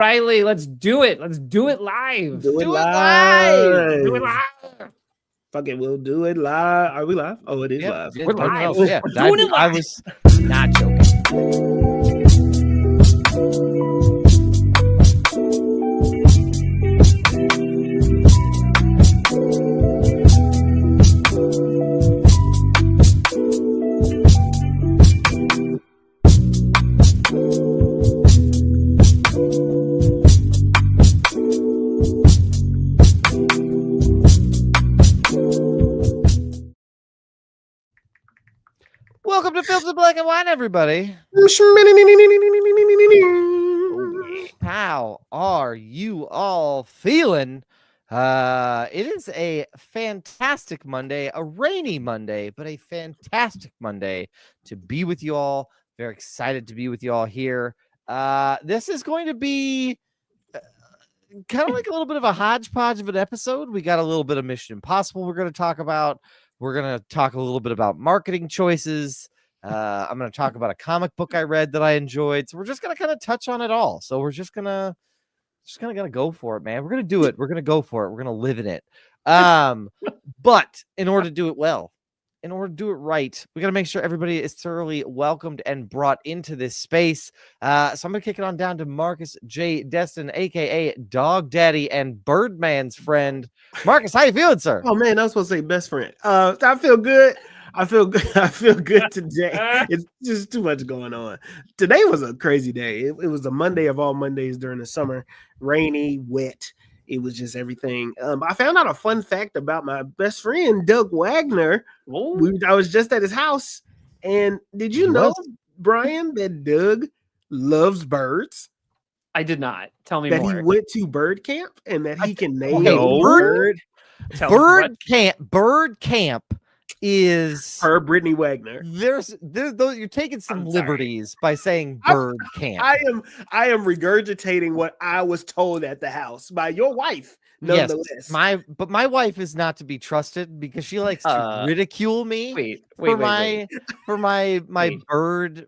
Riley, let's do it. Let's do it live. Do it live. Do it live. Fuck it, we'll do it live. Are we live? Oh, it is live. We're live. Yeah, We're doing it live. I was not joking. Welcome to Films in Black and White, everybody. How are you all feeling? It is a fantastic Monday, a rainy Monday, but a fantastic Monday to be with you all. Very excited to be with you all here. This is going to be kind of like a little bit of a hodgepodge of an episode. We got a little bit of Mission Impossible we're going to talk about. We're going to talk a little bit about marketing choices. I'm going to talk about a comic book I read that I enjoyed. So we're just going to kind of touch on it all. So we're just going to go for it, man. We're going to do it. We're going to go for it. We're going to live in it. But in order to do it well, in order to do it right, we got to make sure everybody is thoroughly welcomed and brought into this space. So I'm going to kick it on down to Marcus J. Destin, a.k.a. Dog Daddy and Birdman's friend. Marcus, how you feeling, sir? Oh, man, I was supposed to say best friend. I feel good. I feel good. I feel good today. It's just too much going on. Today was a crazy day. It was a Monday of all Mondays during the summer. Rainy, wet. It was just everything. I found out a fun fact about my best friend, Doug Wagner. I was just at his house. And did you know, Brian, that Doug loves birds? I did not. Tell me that more. He went to bird camp and that he can name a bird. Bird camp is her Brittany Wagner. There's you're taking some liberties by saying bird camp. I am regurgitating what I was told at the house by your wife. Nonetheless. Yes, my wife is not to be trusted because she likes to ridicule me for my bird.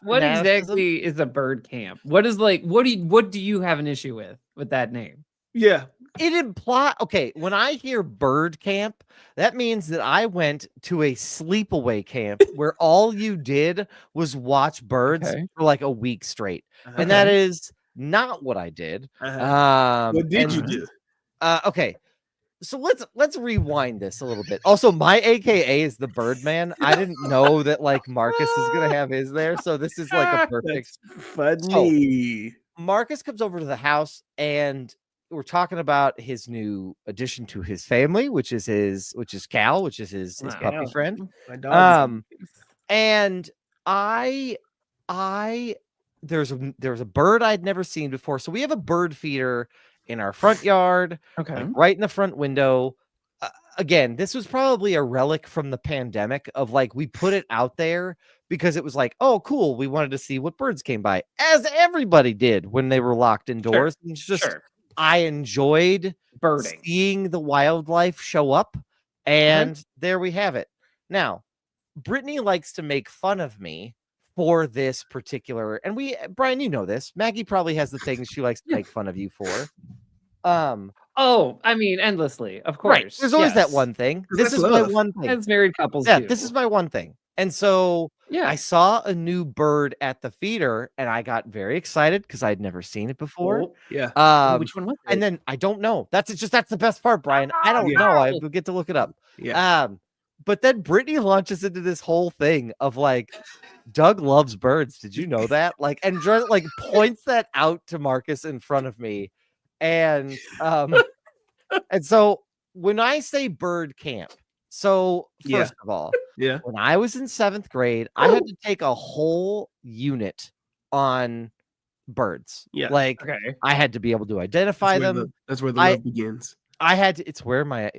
What exactly is a bird camp? What do you have an issue with that name? Yeah. It implies, okay, when I hear bird camp, that means that I went to a sleepaway camp where all you did was watch birds for like a week straight. And that is not what I did. What did you do? Okay. So let's rewind this a little bit. Also, my AKA is the Birdman. I didn't know that like Marcus is gonna have his there. So this is like a perfect. That's funny. So, Marcus comes over to the house and we're talking about his new addition to his family, which is Cal, which is his puppy friend. And there's a bird I'd never seen before. So we have a bird feeder in our front yard, like right in the front window. Again, this was probably a relic from the pandemic of like, we put it out there because it was like, oh, cool. We wanted to see what birds came by, as everybody did when they were locked indoors. It's just, I enjoyed birding, seeing the wildlife show up, and there we have it. Now, Brittany likes to make fun of me for this particular, and Brian, you know this. Maggie probably has the things she likes to make fun of you for. Oh, I mean, endlessly, of course. Right. There's always that one thing. This is my one thing. As married couples, this is my one thing. And so I saw a new bird at the feeder and I got very excited because I'd never seen it before. Which one was it? And then I don't know. That's the best part, Brian. I don't know. I will get to look it up. But then Brittany launches into this whole thing of like, Doug loves birds. Did you know that? Like, and like points that out to Marcus in front of me. And and so when I say bird camp, so first of all, when I was in 7th grade, I had to take a whole unit on birds. Like I had to be able to identify them. That's where the love begins. It's where my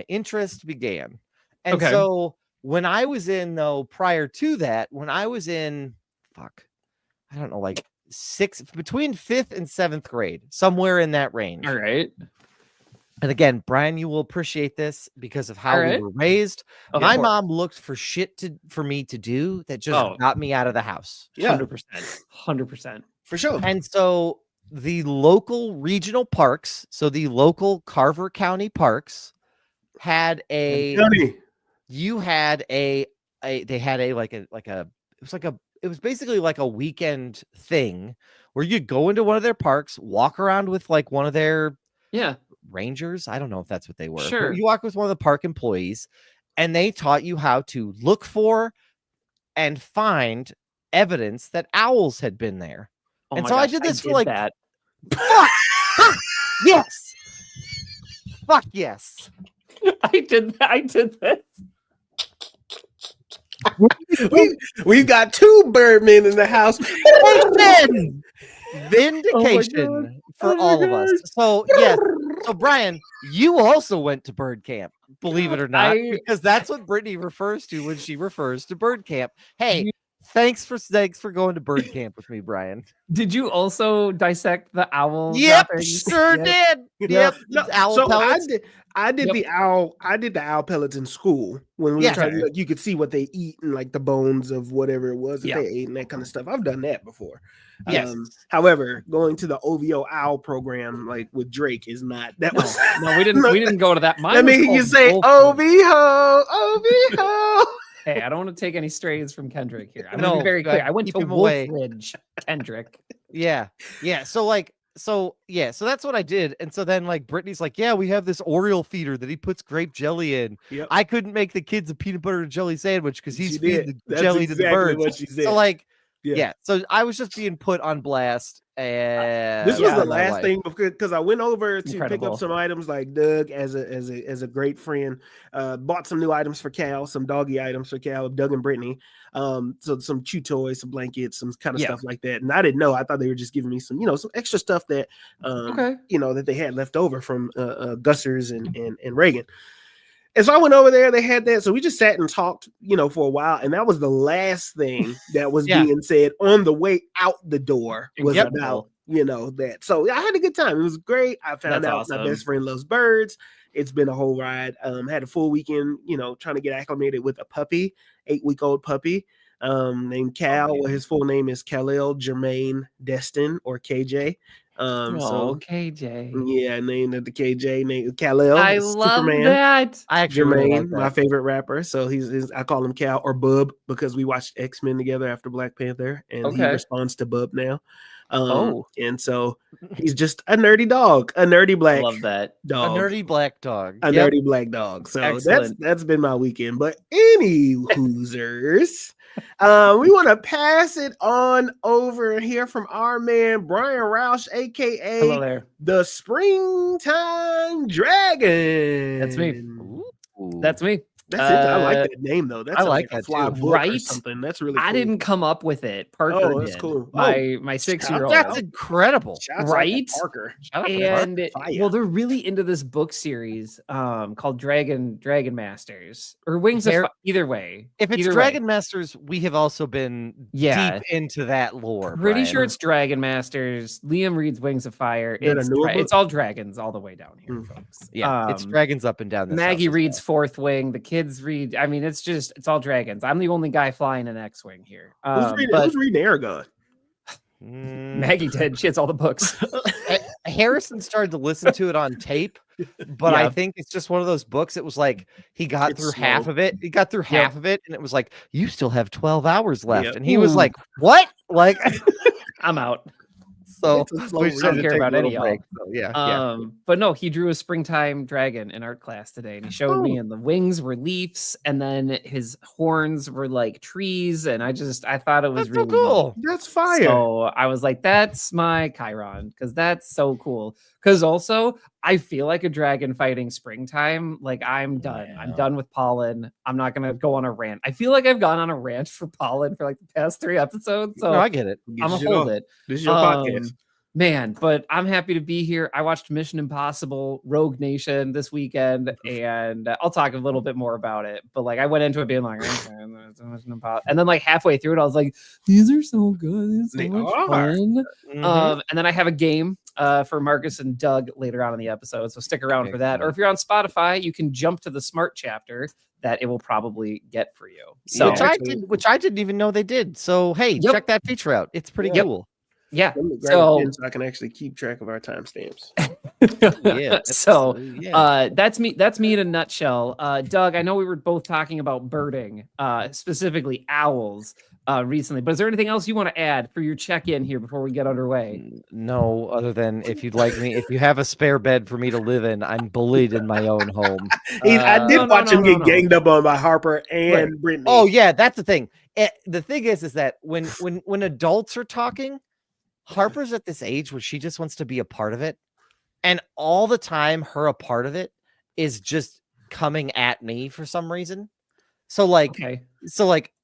interest began. And so when I was in, though, prior to that, when I was in I don't know, like between 5th and 7th grade, somewhere in that range. All right. And again, Brian, you will appreciate this because of how we were raised. My mom looked for shit for me to do that just got me out of the house. 100%. 100%. For sure. And so the local regional parks, so the local Carver County parks, had a Johnny. you had a they had a it was basically like a weekend thing where you go into one of their parks, walk around with like one of their Yeah. rangers. I don't know if that's what they were. but Sure. you walk with one of the park employees, and they taught you how to look for and find evidence that owls had been there. Oh And my so I gosh, did this for like that. fuck. Yes. Fuck yes. I did this. We've got 2 Birdmen in the house. Vindication for Oh my all of us. So yes. So Brian, you also went to bird camp, believe it or not, because that's what Brittany refers to when she refers to bird camp. Hey, thanks for going to bird camp with me, Brian. Did you also dissect the owl? Yep, droppings? sure Yes. did. No, Yep, no, owl so pellets. I did Yep. the owl pellets in school when we Yeah. were trying to, like, you could see what they eat and like the bones of whatever it was that Yeah. they ate and that kind of stuff. I've done that before. Yes. However, going to the OVO owl program like with Drake is not that No, was no, we didn't. We didn't go to that. Mine Let was me you called say Wolf Bird. OVO. Hey, I don't want to take any strays from Kendrick here. I'm No, gonna be very clear. I went keep to him away. Wolfridge, Kendrick. Yeah. So that's what I did. And so then like Brittany's like, yeah, we have this Oriole feeder that he puts grape jelly in. Yep. I couldn't make the kids a peanut butter and jelly sandwich because he's She feeding did. the That's jelly to the exactly birds. what she said. So like, Yeah. yeah. So I was just being put on blast. And This was Yeah, the my last wife. thing because I went over to pick Incredible. up some items like Doug as a great friend. Bought some new items for Cal, some doggy items for Cal, Doug and Brittany. So some chew toys, some blankets, some kind of Yeah. stuff like that. And I didn't know. I thought they were just giving me some, some extra stuff that Okay. that they had left over from Gussers and Reagan. And so I went over there, they had that. So we just sat and talked, for a while. And that was the last thing that was Yeah. being said on the way out the door was Incredible. about, that. So I had a good time. It was great. I found That's out awesome. my best friend loves birds. It's been a whole ride. Had a full weekend, trying to get acclimated with a puppy, 8-week-old puppy named Cal. Okay. Well, his full name is Khalil Jermaine Destin or KJ. Oh, KJ. Yeah, named after KJ, named Khalil. I is love Superman. that. I actually really Jermaine, like my that. favorite rapper. So he's I call him Cal or Bub because we watched X-Men together after Black Panther, and he Okay. responds to Bub now. Oh. And so he's just a nerdy dog, a nerdy I black love that. A dog, nerdy black dog. a Yep. nerdy black dog. So Excellent. that's been my weekend. But any Hoosers, we want to pass it on over and hear from our man Brian Roush, aka Hello there. the Springtime Dragon. That's me. Ooh. That's me. That's it. I like Uh, that name though. That's I like a that fly too. book or Right? something. That's really cool. I didn't come up with it. Parker Oh, that's did. cool. My That's 6-year-old. incredible. Shouts out to Right? Parker. Shout out to Mark. And Fire. well, they're really into this book series called Dragon Masters or Wings Hair- of Either way. If it's either way. Dragon Masters, we have also been Yeah. deep into that lore. Pretty Brian. sure it's Dragon Masters. Liam reads Wings of Fire. Is that a It's, newer book? it's all dragons all the way down here, Hmm. folks. Yeah, it's dragons up and down. This Maggie house as reads Fourth Wing. The kids read. I mean, it's all dragons. I'm the only guy flying an X-wing here. Who's But reading Aragon? well. Mm, Maggie did. She has all the books. Harrison started to listen to it on tape, but I Yeah. think it's just one of those books. It was like he got It's through half slow. of it. He got through Yep. half of it, and it was like, you still have 12 hours left. Yep. And he was Ooh. like, what? Like, I'm out. so It's a slow we read. just had don't to care take a about little any of break. So, yeah. But no, he drew a springtime dragon in art class today, and he showed me, and the wings were leaves, and then his horns were like trees, and I thought it was That's so really cool. That's neat. fire. So I was like, that's my Chiron, because that's so cool. Because also, I feel like a dragon fighting springtime. Like I'm done. I'm Yeah. done with Pollen. I'm not gonna go on a rant. I feel like I've gone on a rant for Pollen for like the past 3 episodes. So No, I get it. Get I'm your gonna shit hold off. it. This is your podcast. Man, but I'm happy to be here. I watched Mission Impossible Rogue Nation this weekend, and I'll talk a little bit more about it. But like, I went into it being like, okay, it's Mission Impossible, and then like halfway through it, I was like, these are so good, it's so They much are. fun. Mhm. And then I have a game for Marcus and Doug later on in the episode, so stick around for that. Or Excellent. if you're on Spotify, you can jump to the Smart chapter that it will probably get for you. So which I didn't even know they did. So hey, Yep. check that feature out. It's pretty Yeah. cool. Yeah. Let me grab a So pen so I can actually keep track of our timestamps. Yeah. so yeah. that's me in a nutshell. Doug, I know we were both talking about birding, specifically owls, recently, but is there anything else you want to add for your check-in here before we get underway? No, other than if you'd like me, if you have a spare bed for me to live in, I'm bullied in my own home. I did No, watch him no, get no. ganged up on by Harper and Brittany. Oh yeah, that's the thing. The thing is that when adults are talking, Harper's at this age where she just wants to be a part of it, and all the time her a part of it is just coming at me for some reason. So like, Okay.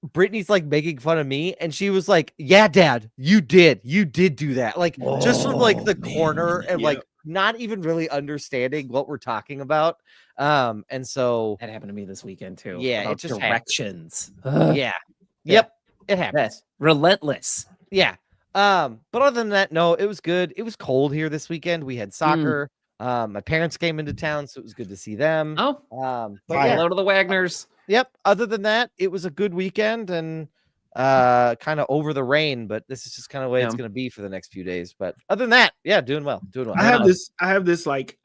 Brittany's like making fun of me, and she was like, "Yeah, Dad, you did do that." Like just from like the corner and like not even really understanding what we're talking about. And so That happened to me this weekend too. Yeah, about it just directions. yeah, yep, it happens. That's relentless. Yeah. But other than that, no, it was good. It was cold here this weekend. We had soccer. My parents came into town, so it was good to see them. Oh, But Fire. yeah, hello to the Wagners. yep. Other than that, it was a good weekend and kind of over the rain, but this is just kind of the way it's Yeah. going to be for the next few days. But other than that, yeah, doing well. I have this like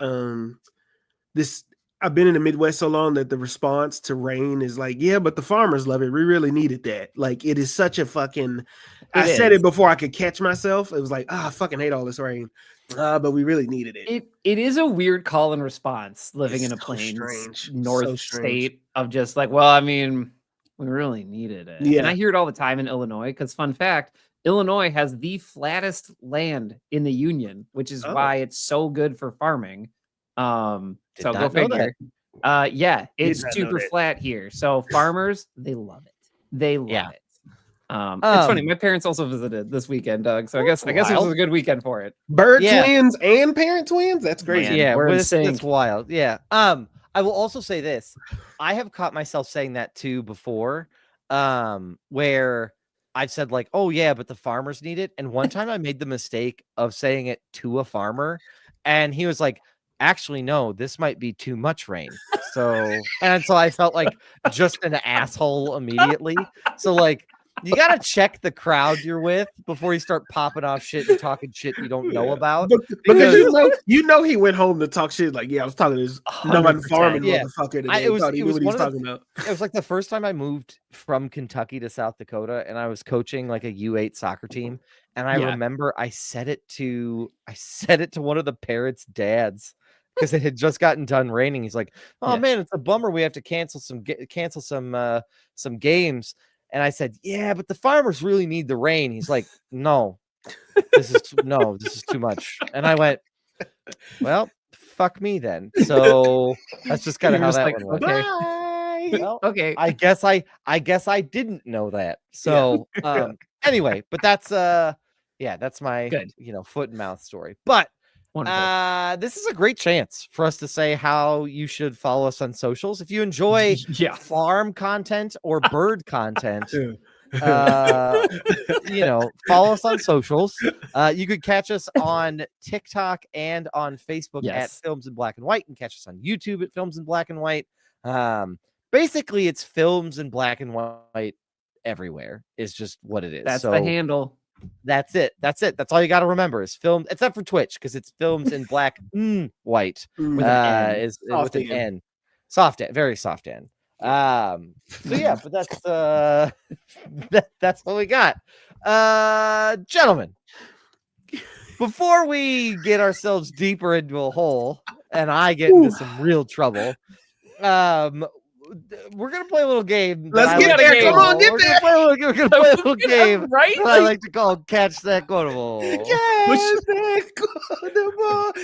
this. I've been in the Midwest so long that the response to rain is like, yeah, but the farmers love it. We really needed that. Like, it is such a fucking. I said it before I could catch myself. It was like, I fucking hate all this rain. But we really needed it. It is a weird call and response living It's in a so plains strange. north So strange. state of just like, well, I mean, we really needed it. Yeah. And I hear it all the time in Illinois because fun fact, Illinois has the flattest land in the union, which is why it's so good for farming. So go figure. Yeah, it's Did not know super that. flat here. So farmers, they love it. They love Yeah. it. It's funny. My parents also visited this weekend, Doug. So I guess it was a good weekend for it. Bird Yeah. twins and parent twins. That's crazy. Man, Yeah, we're but in that's sync. wild. Yeah. I will also say this. I have caught myself saying that too before. Where I've said like, "Oh yeah, but the farmers need it." And one time I made the mistake of saying it to a farmer, and he was like, "Actually, no, this might be too much rain." So I felt like just an asshole immediately. So like, you gotta check the crowd you're with before you start popping off shit and talking shit you don't know about. Because you know he went home to talk shit. Like, yeah, I was talking to this non-farming 100%. Yeah. motherfucker today. It was Thought he knew what he was one of talking about. It was like the first time I moved from Kentucky to South Dakota, and I was coaching like a U8 soccer team. And I remember I said it to one of the parents' dads because it had just gotten done raining. He's like, "Oh man, it's a bummer. We have to cancel some games." And I said, "Yeah, but the farmers really need the rain." He's like, "No, this is too much." And I went, "Well, fuck me then." So that's just kind of You're how just that like, one went. okay. Well, Okay. I guess I didn't know that. So anyway, but that's my Good. foot and mouth story. But Wonderful. this is a great chance for us to say how you should follow us on socials. If you enjoy Yeah. farm content or bird content, follow us on socials. You could catch us on TikTok and on Facebook at Films in Black and White, and catch us on YouTube at Films in Black and White. Basically, it's Films in Black and White everywhere. Is just what it is. That's the handle. That's it. That's all you got to remember is film, except for Twitch, because it's Films in Black White With an N. is with an N. Soft N, very soft N. So yeah, but that's what we got. Gentlemen, before we get ourselves deeper into a hole and I get into some real trouble, we're gonna play a little game. Let's get there. Come on, get there. We're gonna play a little game, right? that I like to call Catch That Quotable.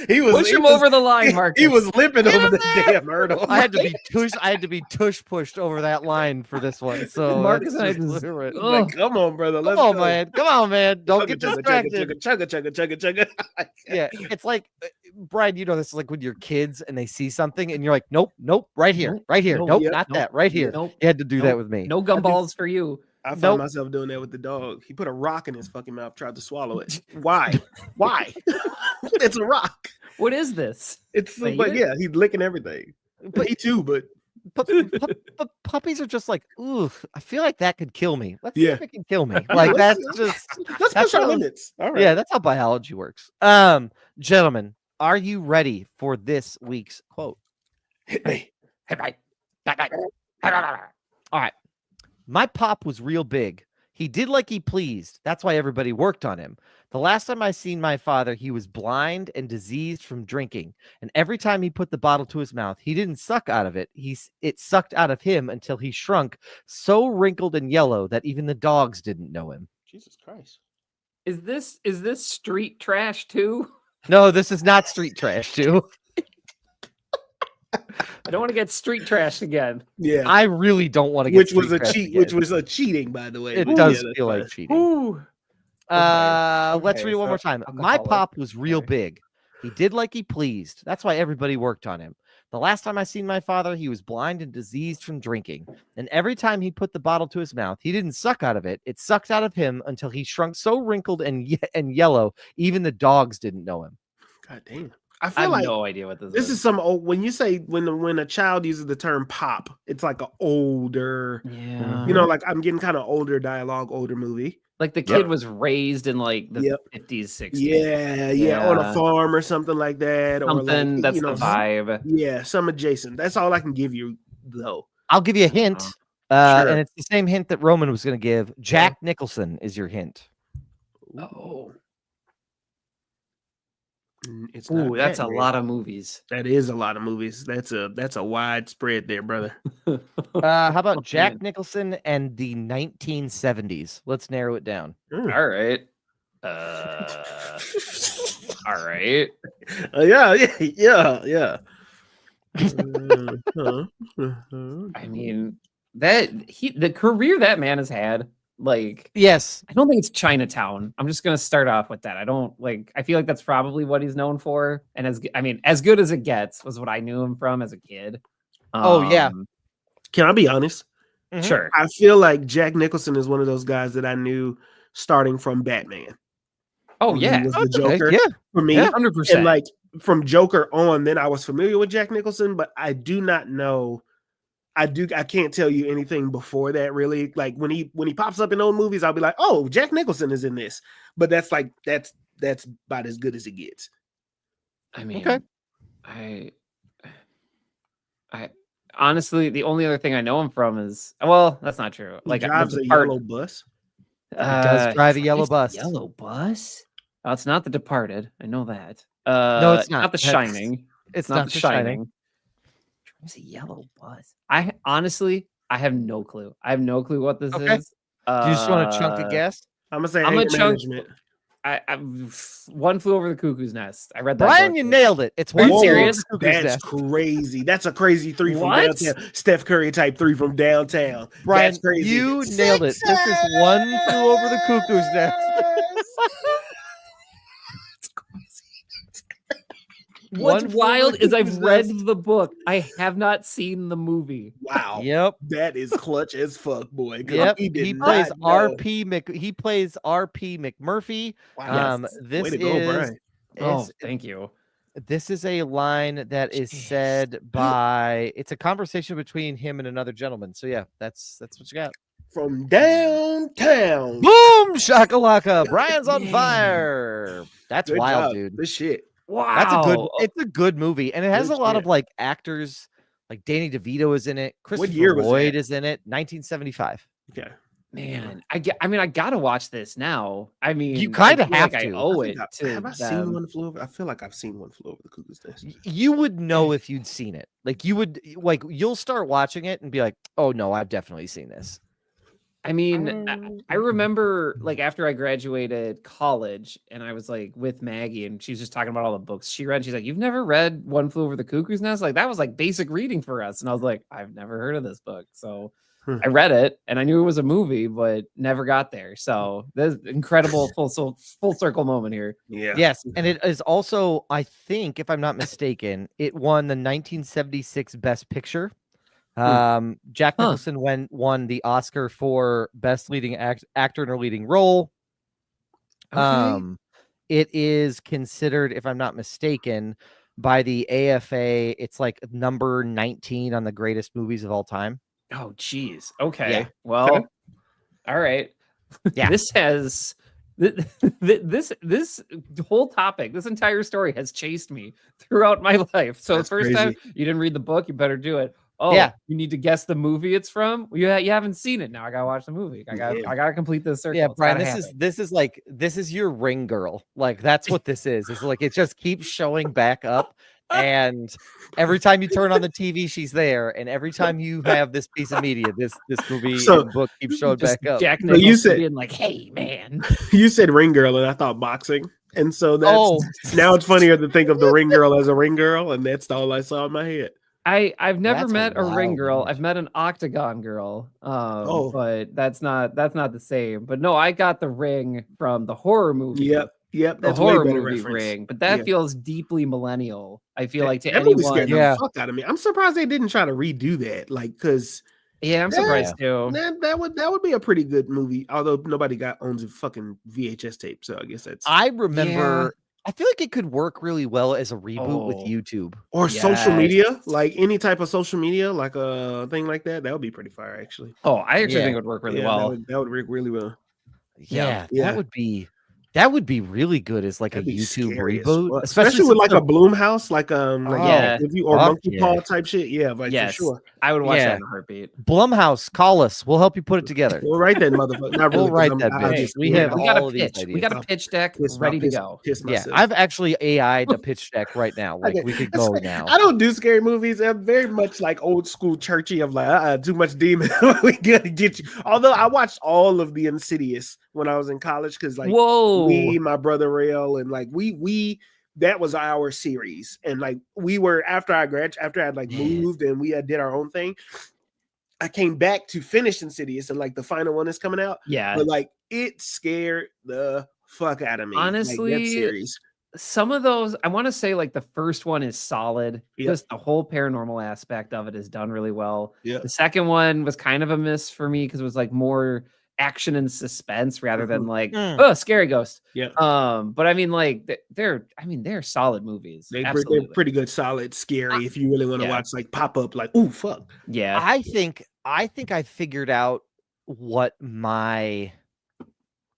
He was Push him over the line, Marcus. He was limping over the damn hurdle. I had to be tush pushed over that line for this one. So Marcus and I that's just- it. Like, come on, brother. Let's Come on, go. man. Come on, man. Don't get Chugga, distracted. chugga. Yeah, it's like Brian, you know this is like with your kids and they see something and you're like, nope, right here, nope, yep, not that, right here. Nope. You had to do that with me. No gumballs for you. I found Nope. myself doing that with the dog. He put a rock in his fucking mouth, tried to swallow it. Why? Why? It's a rock. What is this? It's Wait, but you- yeah, he's licking everything. But- Me too, but But puppies are just like, ooh, I feel like that could kill me. Let's see Yeah. if it can kill me. Like that's just Let's that's push our how- limits. All right. yeah, that's how biology works. Gentlemen, are you ready for this week's quote? Hit me. All right. My pop was real big. He did like he pleased. That's why everybody worked on him. The last time I seen my father, he was blind and diseased from drinking. And every time he put the bottle to his mouth, he didn't suck out of it. It sucked out of him until he shrunk, so wrinkled and yellow that even the dogs didn't know him. Jesus Christ. Is this street trash too? No, this is not street trash, too. I don't want to get street trashed again. Yeah. I really don't want to get Which was street a trashed cheat. again. Which was a cheating, by the way. It but does yeah, that's feel like fine. cheating. Ooh. Let's Okay, read it one more so time. My alcoholic. pop was real Okay. big. He did like he pleased. That's why everybody worked on him. The last time I seen my father, he was blind and diseased from drinking. And every time he put the bottle to his mouth, he didn't suck out of it. It sucked out of him until he shrunk so wrinkled and yellow, even the dogs didn't know him. God damn. I I feel have like no idea what this this is some old. When you say when a child uses the term "pop," it's like an older. Yeah. You know, like I'm getting kind of older dialogue, older movie. like the kid was raised in like the Yep. 50s, 60s. Yeah, on a farm or something like that, or Something like that's you know, the vibe. yeah, some adjacent. That's all I can give you, though. I'll give you a hint. Sure. And it's the same hint that Roman was going to give. Jack Nicholson is your hint. Oh. It's not Ooh, that's a Batman. lot of movies. That is a lot of movies. That's a wide spread there, brother. How about Jack man. Nicholson and the 1970s? Let's narrow it down. All right. All right. Yeah. I mean, the career that man has had, like, Yes. I don't think it's Chinatown. I'm just gonna start off with that. I feel like that's probably what he's known for. And as good as it gets was what I knew him from as a kid. Oh, yeah. Can I be honest? Mhm. Sure. I feel like Jack Nicholson is one of those guys that I knew starting from Batman. Oh When he yeah. was the Okay, Joker yeah. for me. Yeah. 100%. And like from Joker on, then I was familiar with Jack Nicholson, but I do not know. I can't tell you anything before that really. Like when he pops up in old movies, I'll be like, oh, Jack Nicholson is in this. But that's about as good as it gets. I mean, Okay. I honestly, the only other thing I know him from is, well, that's not true. He Like drives The a Depart- yellow bus. does drive a he yellow drives bus. Yellow bus? Oh, it's not The Departed. I know that. No, it's not. Not The That's- Shining. It's Not The Shining. Shining. Drives a yellow bus. I honestly, I have no clue. I have no clue what this Okay. is. Do you just want to chunk a Uh, guess? I'm gonna say I'm a anger chunk- management. I One Flew Over the Cuckoo's Nest. I read that. Brian, book. you nailed it. It's Are you One Flew Over serious? the Cuckoo's That's Nest. crazy. That's a crazy three from What? downtown. Steph Curry type three from downtown. Brian, That's crazy. you nailed it. This is One Flew Over the Cuckoo's Nest. What's One Flew Over wild the is I've Cuckoo's read Nest. the book. I have not seen the movie. Wow. Yep. That is clutch as fuck, boy. 'cause Yep. did He not plays know. RP McMurphy. Wow. This Way to go, Brian. Oh, is thank you. this is a line that is Jeez. said by it's a conversation between him and another gentleman. So yeah, that's what you got. From downtown. Boom shakalaka. Brian's on Man. fire. That's Good wild, job. dude. This shit. Wow. That's a good it's a good movie. And it has Good a lot shit. of like actors, like Danny DeVito is in it. Christopher year was Lloyd that? is in it. 1975. Okay. Man, I gotta watch this now. I mean, You kinda I feel have like to. I owe I it think to have I seen them. One Flew Over? I feel like I've seen One Flew Over the Cuckoo's Nest. You would know if you'd seen it. Like you would like you'll start watching it and be like, "Oh no, I've definitely seen this." I mean, I remember like after I graduated college and I was like with Maggie and she was just talking about all the books she read. She's like, "You've never read One Flew Over the Cuckoo's Nest?" Like that was like basic reading for us. And I was like, "I've never heard of this book." So I read it and I knew it was a movie, but never got there. So there's incredible full circle moment here. Yeah. Yes, and it is also, I think, if I'm not mistaken, it won the 1976 Best Picture. Jack Huh. Nicholson won the Oscar for Best Leading Actor in a Leading Role. Okay. It is considered, if I'm not mistaken, by the AFA. It's like number 19 on the greatest movies of all time. Oh, geez. Okay. Yeah. Well, Okay. all right. Yeah. This has this whole topic, this entire story has chased me throughout my life. So That's the first time crazy. you didn't read the book, you better do it. Oh, Yeah. you need to guess the movie it's from. Well, you haven't seen it. Now I gotta watch the movie. I gotta complete this circle. Yeah, It's Brian, gotta this is your Ring Girl. Like that's what this is. It's like it just keeps showing back up. And every time you turn on the TV, she's there. And every time you have this piece of media, this movie So, and book keeps showing just back up. Jack So you Nicholson said- being like, "Hey, man." You said ring girl, and I thought boxing, and so that's Oh, now it's funnier to think of the ring girl as a ring girl, and that's all I saw in my head. I've never That's a met a ring wild girl. image. I've met an octagon girl. Oh. But that's not the same. But no, I got the Ring from the horror movie. Yep, The that's way horror better movie reference. Ring. But that Yeah. feels deeply millennial. I feel like to That movie anyone. scared Yeah. the fuck out of me. I'm surprised they didn't try to redo that, like, because Yeah, I'm Yeah. surprised too. that would be a pretty good movie. Although nobody owns a fucking VHS tape, so I guess that's I remember. I feel like it could work really well as a reboot with Oh. YouTube. or social Yes. media, like any type of social media, like a thing like that. That would be pretty fire, actually. Oh, I actually Yeah. think it would work really Yeah, well. that would work really well. Yeah, Yeah. that would be really good as like That'd a be YouTube scary as reboot, fuck. Especially with since like the- a Bloomhouse, like Yeah. if you or Fuck Monkey yeah. Paw type shit. Yeah, like Yes. for sure. I would watch Yeah. that in a heartbeat. Blumhouse. Call us. We'll help you put it together. We'll write that motherfucker. Not really. We'll 'cause write I'm- that I bitch. just- We yeah, have We got all a of these pitch. We got a ideas. pitch deck piss ready to piss- go. piss Yeah, myself. I've actually AI'd a pitch deck right now. Like Okay, we could that's go fine. now. I don't do scary movies. I'm very much like old school churchy of like too much demon. We gotta get you. Although I watched all of the Insidious when I was in college because like Whoa. me, my brother Rail, and like we that was our series. And like we were after I had like Yeah. moved and we did our own thing. I came back to finish Insidious and like the final one is coming out. Yeah. But like it scared the fuck out of me. like, Honestly, that series. Some of those, I want to say like the first one is solid. Yep. Just the whole paranormal aspect of it is done really well. Yeah. The second one was kind of a miss for me because it was like more action and suspense rather than like oh, scary ghost. Yeah. But I mean like they're solid movies. They're Absolutely. pretty good, solid, scary. If you really want to yeah. watch like pop up, like, ooh, fuck. Yeah. I think I figured out what my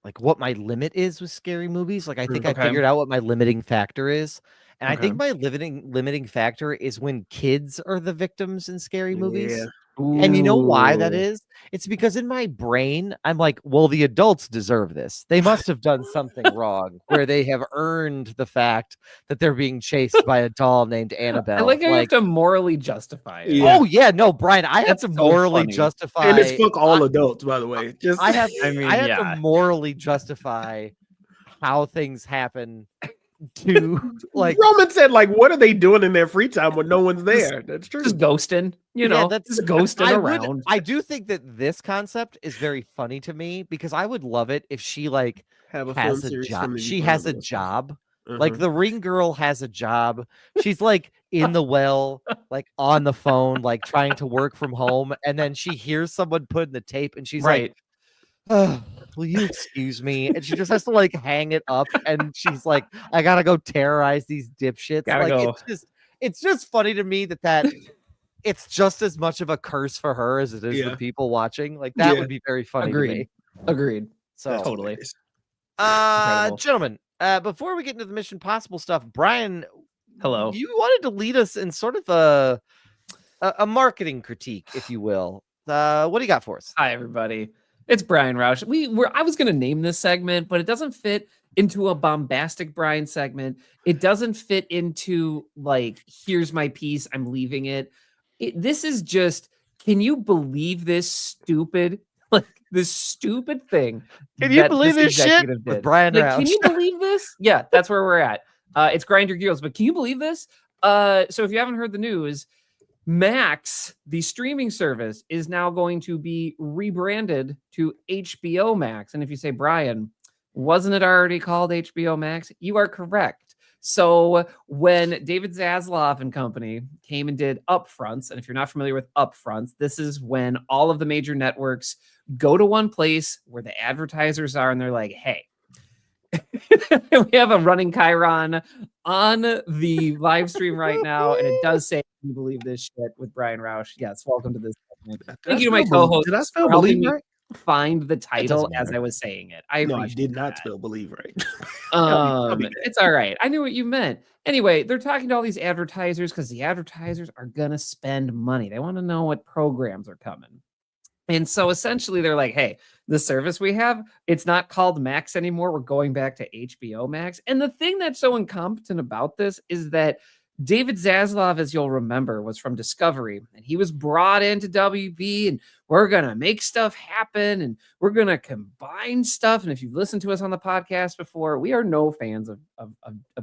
limit is with scary movies. Like I think I Okay. figured out what my limiting factor is. And I Okay. think my limiting factor is when kids are the victims in scary movies. Yeah. And you know why that Ooh. is? It's because in my brain, I'm like, well, the adults deserve this. They must have done something wrong where they have earned the fact that they're being chased by a doll named Annabelle. I like how you have to morally justify it. Yeah. Oh yeah, no, Brian, I have That's to so morally funny. justify. And it's fuck all adults, by the way. Just I have I mean, I have yeah. to morally justify how things happen to like Roman said, like, what are they doing in their free time when no one's there? That's true. Just ghosting, you Yeah, know, that's- just ghosting I around. I do think that this concept is very funny to me because I would love it if she like Have a has film a series from job. the She viewpoint has of a us. job. Like Mhm. the Ring Girl has a job. She's like in the well, like on the phone, like trying to work from home, and then she hears someone putting the tape, and she's right. like, "Ugh, will you excuse me?" And she just has to like hang it up, and she's like, "I gotta go terrorize these dipshits." Gotta like go. it's just funny to me that it's just as much of a curse for her as it is Yeah. the people watching. Like that Yeah. would be very funny to Agreed. me. Agreed. So That's Totally. hilarious. Incredible. gentlemen, before we get into the Mission Possible stuff, Brian, Hello. you wanted to lead us in sort of a marketing critique, if you will. What do you got for us? Hi, everybody. It's Brian Roush. I was going to name this segment, but it doesn't fit into a bombastic Brian segment. It doesn't fit into like, here's my piece, I'm leaving it. This is just, can you believe this stupid, like this stupid thing? Can you that believe this shit? executive With did? Brian Like, can Roush. you believe this? Yeah, that's where we're at. It's Grind Your Gears, but can you believe this? So if you haven't heard the news, Max, the streaming service, is now going to be rebranded to HBO Max. And if you say, Brian, wasn't it already called HBO Max? You are correct. So when David Zaslav and company came and did upfronts, and if you're not familiar with upfronts, this is when all of the major networks go to one place where the advertisers are, and they're like, hey, We have a running Chiron on the live stream right now, and it does say, "Can you believe this shit?" with Brian Roush. Yes, welcome to this segment. Thank you to my co-host Did I spell for helping believe me right? find the title doesn't as matter. I was saying it. I No, I appreciate did not that. spell believe right. I'll be back. It's all right. I knew what you meant. Anyway, they're talking to all these advertisers because the advertisers are gonna spend money. They want to know what programs are coming. And so essentially they're like, hey, the service we have, it's not called Max anymore. We're going back to HBO Max. And the thing that's so incompetent about this is that David Zaslav, as you'll remember, was from Discovery, and he was brought into WB, and we're going to make stuff happen, and we're going to combine stuff. And if you've listened to us on the podcast before, we are no fans of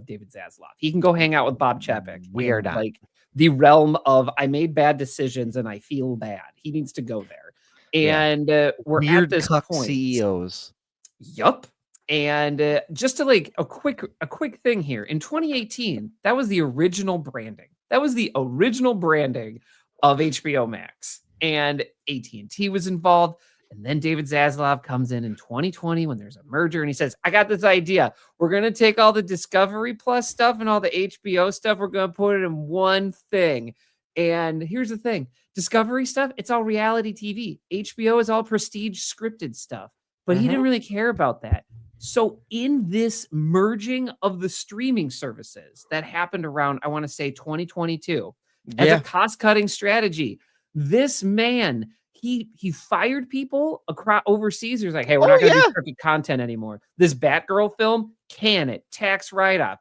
David Zaslav. He can go hang out with Bob Chapek. We are in, not. like the realm of I made bad decisions and I feel bad. He needs to go there. And we're Weird at this cuck point. CEOs. Yup. And just to like a quick thing here, in 2018, that was the original branding. That was the original branding of HBO Max, and AT&T was involved. And then David Zaslav comes in 2020 when there's a merger, and he says, "I got this idea. We're gonna take all the Discovery Plus stuff and all the HBO stuff. We're gonna put it in one thing." And here's the thing: Discovery stuff, it's all reality TV. HBO is all prestige scripted stuff. But he didn't really care about that. So in this merging of the streaming services that happened around, I want to say 2022, as a cost-cutting strategy, this man, he fired people across overseas. He was like, hey, we're not going to do scripted content anymore. This Batgirl film, can it? Tax write-off.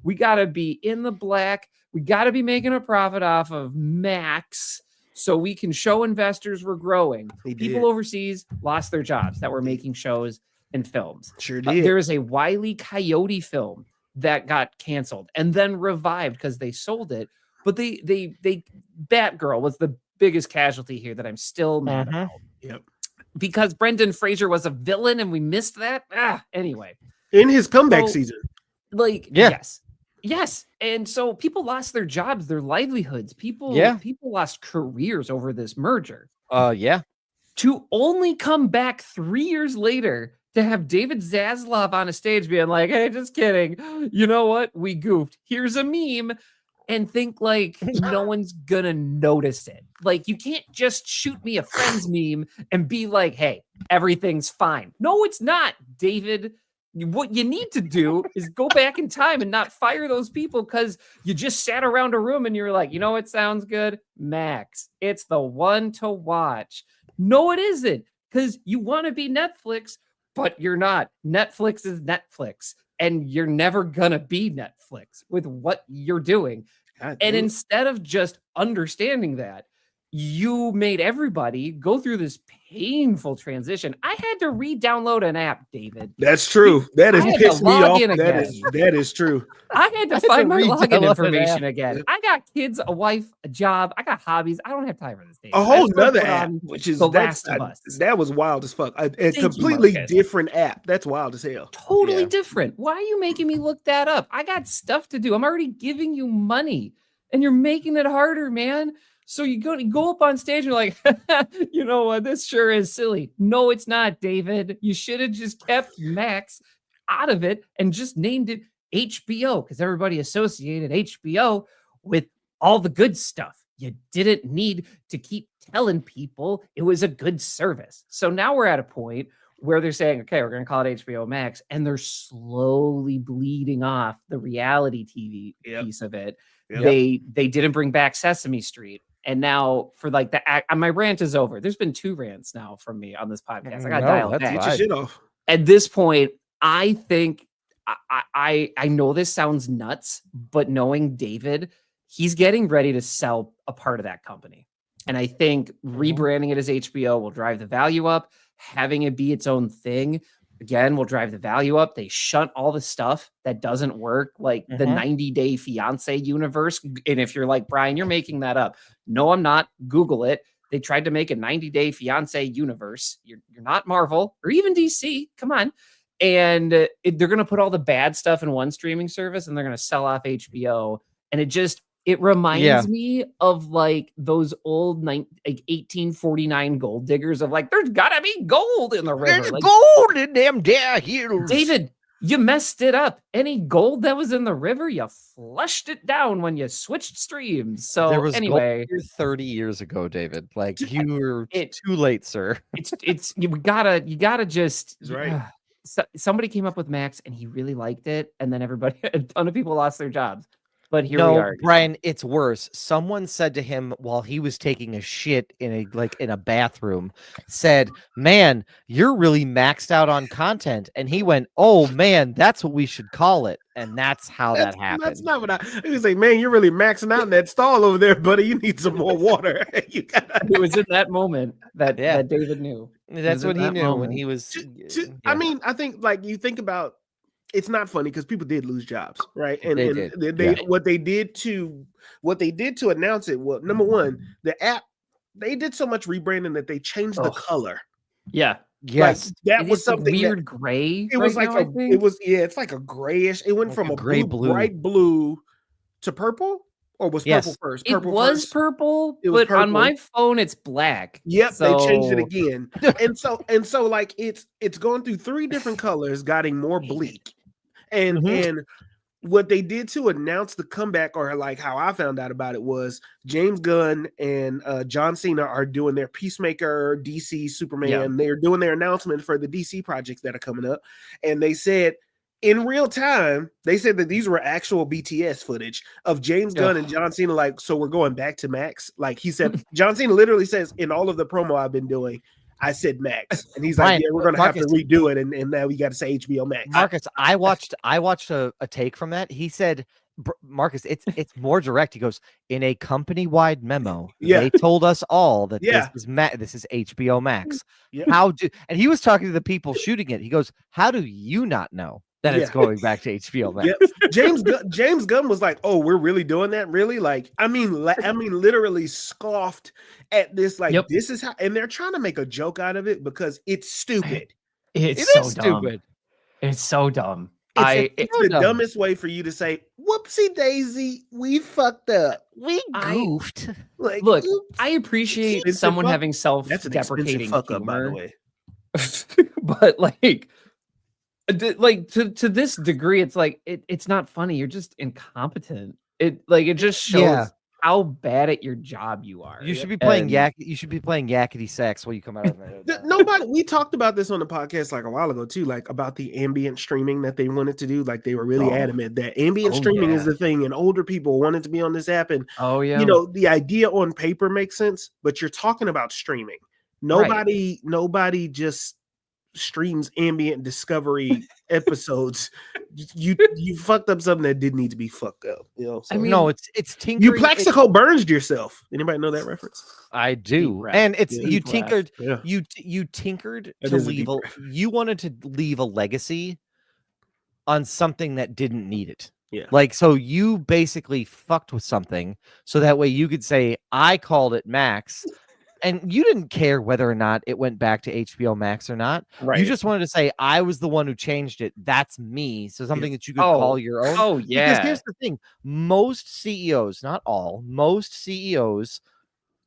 We got to be in the black. We got to be making a profit off of Max so we can show investors we're growing. People overseas lost their jobs that were making shows and films. Sure did. There is a Wile E. Coyote film that got canceled and then revived because they sold it. But they Batgirl was the biggest casualty here that I'm still mad about. Yep. Because Brendan Fraser was a villain and we missed that. Anyway. In his comeback season. Yes. And so people lost their jobs, their livelihoods. People lost careers over this merger. To only come back 3 years later to have David Zaslav on a stage being like, hey, just kidding. You know what? We goofed. Here's a meme. And think like no one's gonna notice it. Like you can't just shoot me a friend's meme and be like, hey, everything's fine. No, it's not, David. What you need to do is go back in time and not fire those people because you just sat around a room and you're like, you know what sounds good? Max. It's the one to watch. No, it isn't, because you want to be Netflix, but you're not. Netflix is Netflix, and you're never gonna be Netflix with what you're doing. And instead of just understanding that, you made everybody go through this painful transition. I had to re-download an app, David. That's true. That has pissed me off. That is true. I had to find my login information again. I got kids, a wife, a job. I got hobbies. I don't have time for this, David. A whole nother app, which is The Last of Us. That was wild as fuck. A completely different app. That's wild as hell. Totally different. Why are you making me look that up? I got stuff to do. I'm already giving you money, and you're making it harder, man. So you go up on stage and you're like, you know what? This sure is silly. No, it's not, David. You should have just kept Max out of it and just named it HBO because everybody associated HBO with all the good stuff. You didn't need to keep telling people it was a good service. So now we're at a point where they're saying, okay, we're going to call it HBO Max, and they're slowly bleeding off the reality TV piece of it. They didn't bring back Sesame Street. And now for like my rant is over. There's been 2 rants now from me on this podcast. I got to dial back. Get your shit off. At this point, I think I know this sounds nuts, but knowing David, he's getting ready to sell a part of that company. And I think rebranding it as HBO will drive the value up. Having it be its own thing, again, will drive the value up. They shunt all the stuff that doesn't work, like the 90-Day Fiance universe. And if you're like, Brian, you're making that up. No, I'm not. Google it. They tried to make a 90-Day Fiance universe. You're not Marvel or even DC. Come on. And they're going to put all the bad stuff in one streaming service, and they're going to sell off HBO. And it reminds me of like those old 1849 gold diggers of like, there's gotta be gold in the river. There's gold in them damn hills. David, You messed it up. Any gold that was in the river, you flushed it down when you switched streams. There So was gold anyway, here 30 years ago, David. Like you were it- too late, sir. it's you gotta just He's right. somebody came up with Max and he really liked it, and then a ton of people lost their jobs. But here we No, are. Brian, it's worse. Someone said to him while he was taking a shit in a bathroom, said, "Man, you're really maxed out on content." And he went, "Oh man, that's what we should call it." And that's how that happened. That's not what he was like, man, you're really maxing out in that stall over there, buddy. You need some more water. You gotta It was in that moment that Yeah. that David knew. That's in what he that knew when moment. he was. I yeah. mean, I think like you think about it's not funny because people did lose jobs, right? And They and did, they yeah. what they did to announce it. Well, number one, the app they did so much rebranding that they changed the Ugh. color. Yeah. Yes, Like, that It was is a something weird that gray. it was right like now, I think. it's like a grayish. It went Like from a a gray blue, blue. bright blue to purple, or was Yes. purple first? It Purple was first? purple, It was but on my purple. phone it's black. Yep, they changed it So- again. and so like it's going through 3 different colors, getting more bleak. And Mhm. and what they did to announce the comeback, or like how I found out about it, was James Gunn and John Cena are doing their Peacemaker, DC, Superman. Yeah. They're doing their announcement for the DC projects that are coming up. And they said in real time, they said that these were actual BTS footage of James Gunn and John Cena. Like, so we're going back to Max. Like he said, John Cena literally says in all of the promo I've been doing, I said Max. And he's Brian, like, yeah, we're going to have Marcus. to redo it. And now we got to say HBO Max. Marcus, I watched a take from that. He said, Marcus, it's more direct. He goes, in a company-wide memo, Yeah. they told us all that Yeah. this is HBO Max. Yeah. And he was talking to the people shooting it. He goes, how do you not know that it's Yeah. going back to HBO Max? Yep. James Gunn was like, "Oh, we're really doing that, really?" Like, I mean, literally scoffed at this. Like, Yep. this is how, and they're trying to make a joke out of it because it's stupid. It's It so is dumb. stupid. It's so dumb. It's so the dumb. dumbest way for you to say, "Whoopsie daisy, we fucked up." We I- goofed. Like, Look, oops. I appreciate Expensive someone fuck. having That's an expensive self-deprecating fuck up, by the humor, way. but like to this degree, it's like it's not funny. You're just incompetent. It just shows Yeah. how bad at your job you are. You should be playing And- You should be playing yakety sax while you come out of that. Nobody. We talked about this on the podcast like a while ago too, like about the ambient streaming that they wanted to do. Like they were really Oh. adamant that ambient Oh, streaming is yeah. the thing, and older people wanted to be on this app. And Oh yeah. you know, the idea on paper makes sense, but you're talking about streaming. Nobody just streams ambient discovery episodes. You fucked up something that didn't need to be fucked up. You know, so. I mean, No, it's tinkering. You Plaxico Burns yourself. Anybody know that reference? I do, breath. and it's Yeah, you deep breath. tinkered. Yeah. You tinkered That to is a leave deep a. breath. You wanted to leave a legacy on something that didn't need it. Yeah. Like, so you basically fucked with something so that way you could say, I called it Max. And you didn't care whether or not it went back to HBO Max or not. right. You just wanted to say, I was the one who changed it. That's me. So something that you could Oh, call your own. Oh Because yeah. here's the thing: most CEOs, not all, most CEOs,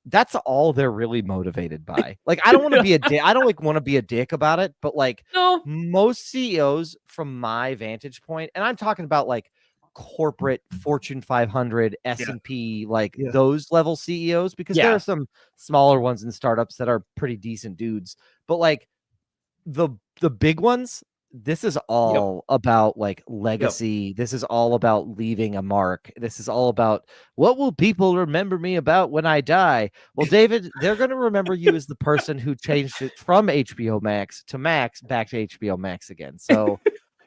that's all they're really motivated by. Like, I don't want to be a dick. I don't like want to be a dick about it, but like No. most CEOs, from my vantage point, and I'm talking about like corporate Fortune 500, S&P, like Yeah. those level CEOs, because there Yeah. are some smaller ones in startups that are pretty decent dudes, but like the big ones, this is all about like legacy. This is all about leaving a mark. This is all about what will people remember me about when I die? Well, David, they're going to remember you as the person who changed it from HBO Max to Max back to HBO Max again. So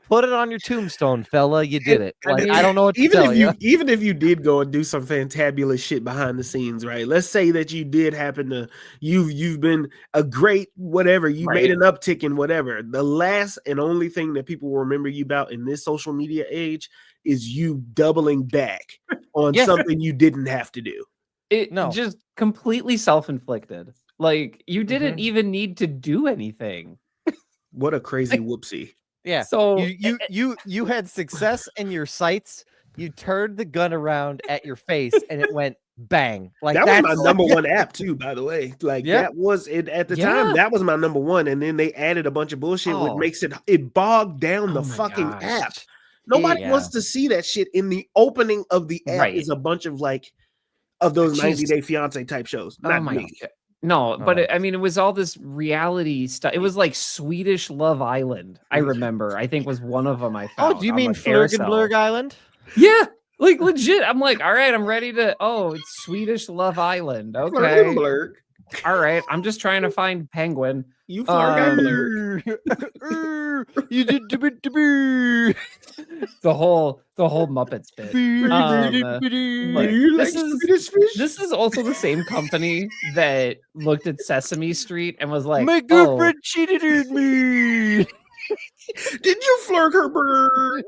put it on your tombstone, fella. You did it. I Like, mean, I don't know what to even tell if you. even if you did go and do some fantabulous shit behind the scenes, right? Let's say that you did happen to you've been a great whatever, you Right. made an uptick in whatever. The last and only thing that people will remember you about in this social media age is you doubling back on Yes. something you didn't have to do. It No. just completely self-inflicted. Like you didn't Mhm. even need to do anything. What a crazy whoopsie. Yeah. So You had success in your sights. You turned the gun around at your face and it went bang. Like that that's was my number one app too, by the way. Like Yeah. that was it at the Yeah. time. That was my number one, and then they added a bunch of bullshit, which Oh. makes it bogged down the Oh my fucking gosh. app. Nobody Yeah. wants to see that shit in the opening of the app. Right. Is a bunch of of those Jeez. 90 Day Fiance type shows. Oh Not my me. God. No, but Oh. I mean, it was all this reality stuff. It was like Swedish Love Island. I remember. I think was one of them. I found. Oh, do you on, mean like, Flurg and Aircel. Blurg Island? Yeah, like legit. I'm like, all right, I'm ready to. Oh, it's Swedish Love Island. Okay, Blurg. all right. I'm just trying to find Penguin. You Flurg and Blurg. You did The whole Muppets bit. Do you like this is- Swedish fish? This is also the same company that looked at Sesame Street and was like, My "Oh, girlfriend cheated on me. Did you flirg her bird?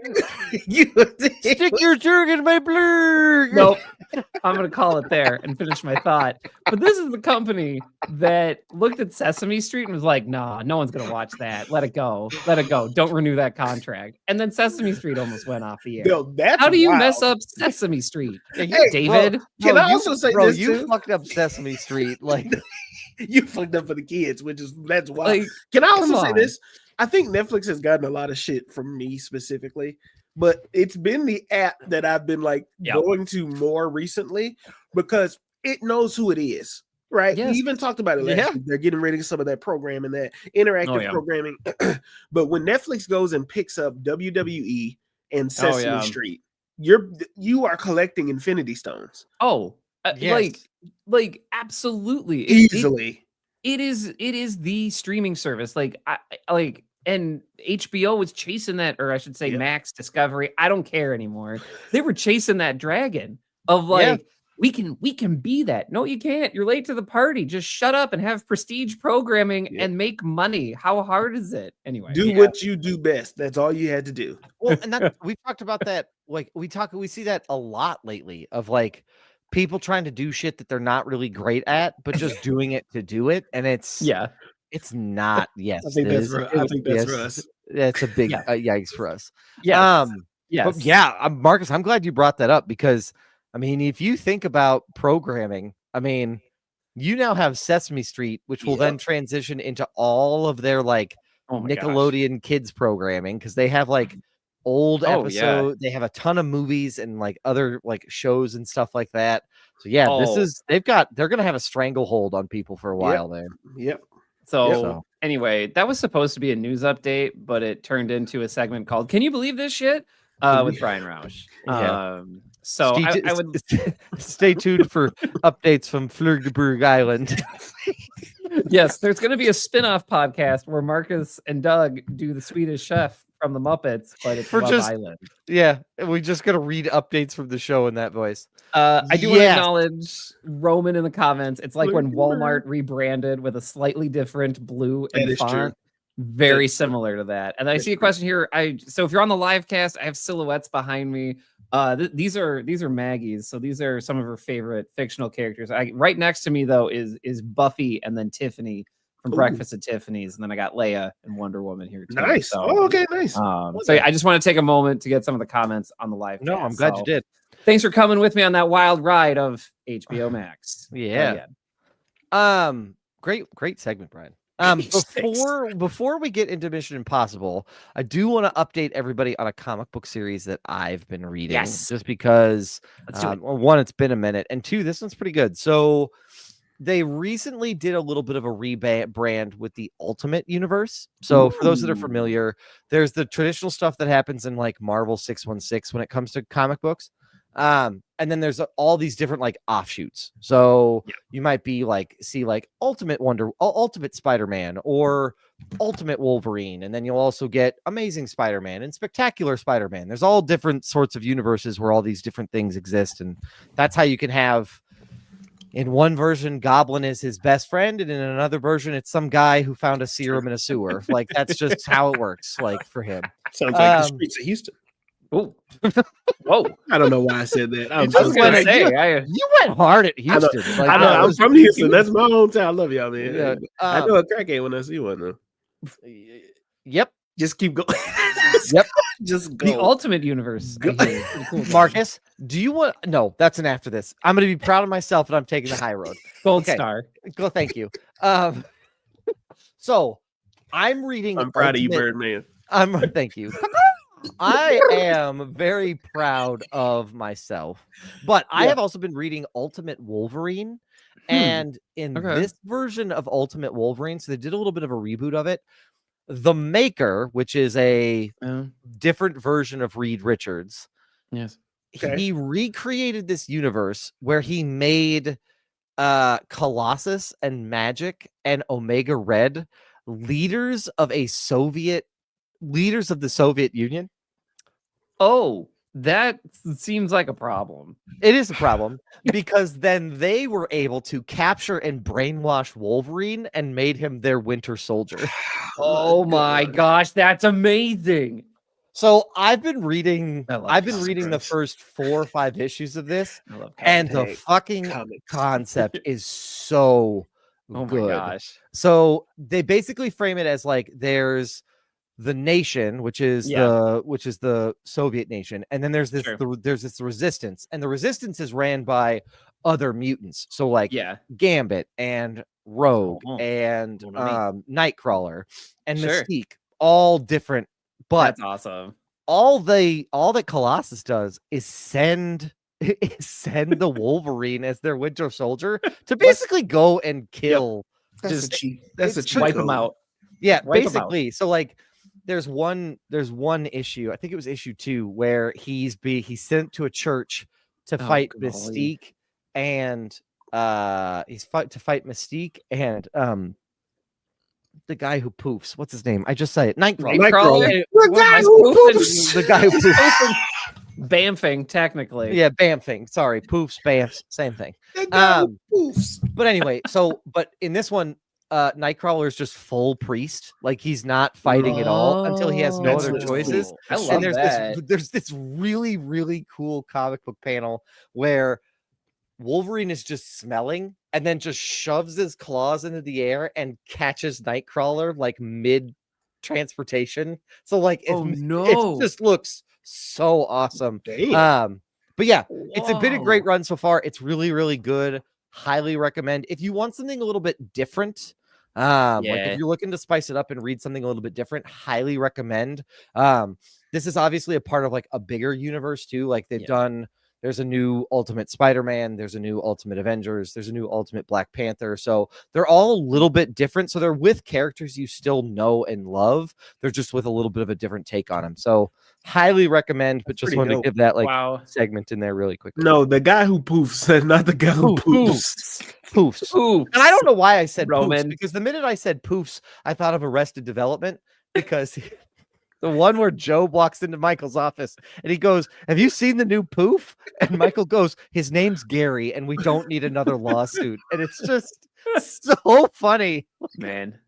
Stick your tongue in my blurg." nope." I'm gonna call it there and finish my thought. But this is the company that looked at Sesame Street and was like, "Nah, no one's gonna watch that. Let it go. Let it go. Don't renew that contract." And then Sesame Street almost went off the air. Yo, that's How do you wild. mess up Sesame Street, Yeah, Hey, David? Can I you- also say bro, this you too? fucked up Sesame Street. Like, You fucked up for the kids, that's wild. Like, Can I also come say on. this? I think Netflix has gotten a lot of shit from me specifically, but it's been the app that I've been Yep. going to more recently because it knows who it is. Right. Yes. We even talked about it last Yeah. week. They're getting rid of some of that programming, that interactive yeah. programming. But when Netflix goes and picks up WWE and Sesame yeah. Street, you are collecting Infinity Stones oh, Yes. like absolutely It- easily. it is the streaming service. Like and HBO was chasing that, or I should say Yep. Max Discovery. I don't care anymore. They were chasing that dragon of like, Yeah. we can be that. No, you can't. You're late to the party. Just shut up and have prestige programming Yep. and make money. How hard is it? Anyway. Do yeah. what you do best. That's all you had to do. well, and that we talked about that. Like, we see that a lot lately of like people trying to do shit that they're not really great at, but just doing it to do it, and it's not. Yes, I think it that's is. for, I think that's for us. That's a big Yeah. yikes for us. Yes. But yes. yeah, Marcus, I'm glad you brought that up because I mean, if you think about programming, I mean, you now have Sesame Street, which will then transition into all of their like Oh my gosh. Nickelodeon kids programming because they have like old Oh, yeah. episodes. They have a ton of movies and like other like shows and stuff like that. So yeah, Oh. they're gonna have a stranglehold on people for a while there. Yep. So anyway, that was supposed to be a news update, but it turned into a segment called "Can You Believe This Shit?" With Brian Roush. Yeah. So Stay, I would stay tuned for updates from Flurgberg Island. yes, there's going to be a spin-off podcast where Marcus and Doug do the Swedish Chef from the Muppets, but it's For Love just- Island. Yeah, and we just gotta read updates from the show in that voice. I do want to Yes. acknowledge Roman in the comments. It's like when Flurgberg. Walmart rebranded with a slightly different blue That and is true. font. Very similar to that. And I That's see a question here. So if you're on the live cast, I have silhouettes behind me. These are Maggie's. So these are some of her favorite fictional characters. Right next to me though is Buffy and then Tiffany from Ooh. Breakfast at Tiffany's, and then I got Leia and Wonder Woman here too. Nice. So, Oh, okay, nice. so yeah, I just want to take a moment to get some of the comments on the live. No, cast. I'm glad So you did. Thanks for coming with me on that wild ride of HBO Max. Yeah. Great segment, Brian. Thanks. Before we get into Mission Impossible, I do want to update everybody on a comic book series that I've been reading. Yes. Just because Let's do it. well, one, it's been a minute, and two, this one's pretty good. So they recently did a little bit of a rebrand with the Ultimate Universe. So for those that are Ooh. familiar, there's the traditional stuff that happens in like Marvel 616 when it comes to comic books. And then there's all these different like offshoots. So you might be like see like Ultimate Spider-Man or Ultimate Wolverine, and then you'll also get Amazing Spider-Man and Spectacular Spider-Man. There's all different sorts of universes where all these different things exist, and that's how you can have in one version Goblin is his best friend, and in another version it's some guy who found a serum in a sewer. Like that's just how it works, like for him. Sounds like the um, streets of Houston. Oh, whoa! I don't know why I said that. I'm I I was so was gonna gonna sorry. say, You went hard at I know- Houston. Like, I know. that I'm was- from Houston. That's my hometown. I love y'all, man. Yeah, I know a crackhead when I see one. Though. Yep. Just keep going. Yep. Just The go. Ultimate Universe. I hear is pretty cool. Marcus, do you want? No, that's an after this. I'm going to be proud of myself and I'm taking the high road. Gold Okay. Star. Go, thank you. So I'm reading. I'm proud of you, Ultimate- Birdman. Thank you. I am very proud of myself, but I Yeah. have also been reading Ultimate Wolverine, and in Okay. this version of Ultimate Wolverine, so they did a little bit of a reboot of it. The Maker, which is a different version of Reed Richards, Yes. Okay. he recreated this universe where he made Colossus and Magic and Omega Red leaders of the Soviet Union. Oh, that seems like a problem. It is a problem because then they were able to capture and brainwash Wolverine and made him their Winter Soldier. Oh my gosh, that's amazing. So I've been reading I love the comics. first 4 or 5 issues of this, I love and the Hey, fucking comics. concept is so Oh good. my gosh. So they basically frame it as like there's the nation, which is the Soviet nation, and then there's this Sure. there's this resistance, and the resistance is ran by other mutants. So like Yeah. Gambit and Rogue Oh, and well, Nightcrawler and Sure. Mystique, all different, but That's awesome. all that Colossus does is send the Wolverine as their Winter Soldier to basically go and kill. That's Just a cheat. That's a it's cheat. Wipe code. them out. Yeah, Wipe 'em out. basically. So like there's one issue, I think it was issue 2, where he's sent to a church to Oh, fight golly. Mystique and to fight Mystique and the guy who poofs. What's his name? I just said it. Nightcrawler. Nightcrawler. What The guy am I who spoofing? poofs. The guy who poofs. Bamfing, technically. Yeah, Bamfing. Sorry, poofs, bamfs, same thing. The guy who poofs. But anyway, but in this one, Nightcrawler is just full priest. Like he's not fighting at all until he has no That's other really choices. cool. I That's love And that. there's this really, really cool comic book panel where Wolverine is just smelling and then just shoves his claws into the air and catches Nightcrawler like mid transportation. So like Oh, it no. just looks so awesome. Damn. But yeah, it's been a great Whoa. run so far. It's really, really good. Highly recommend. If you want something a little bit different, like Yeah. if you're looking to spice it up and read something a little bit different, highly recommend. This is obviously a part of like a bigger universe too. Like they've Yeah. done, there's a new Ultimate Spider-Man, there's a new Ultimate Avengers, there's a new Ultimate Black Panther. So they're all a little bit different. So they're with characters you still know and love. They're just with a little bit of a different take on them. So highly recommend, but just pretty wanted dope. to give that like Wow. segment in there really quickly. No, the guy who poofs, not the guy who poofs. Poofs. Ooh. And I don't know why I said poofs, Roman. because the minute I said poofs, I thought of Arrested Development, because the one where Joe walks into Michael's office and he goes, "Have you seen the new poof?" And Michael goes, "His name's Gary and we don't need another lawsuit." And it's just so funny. Man.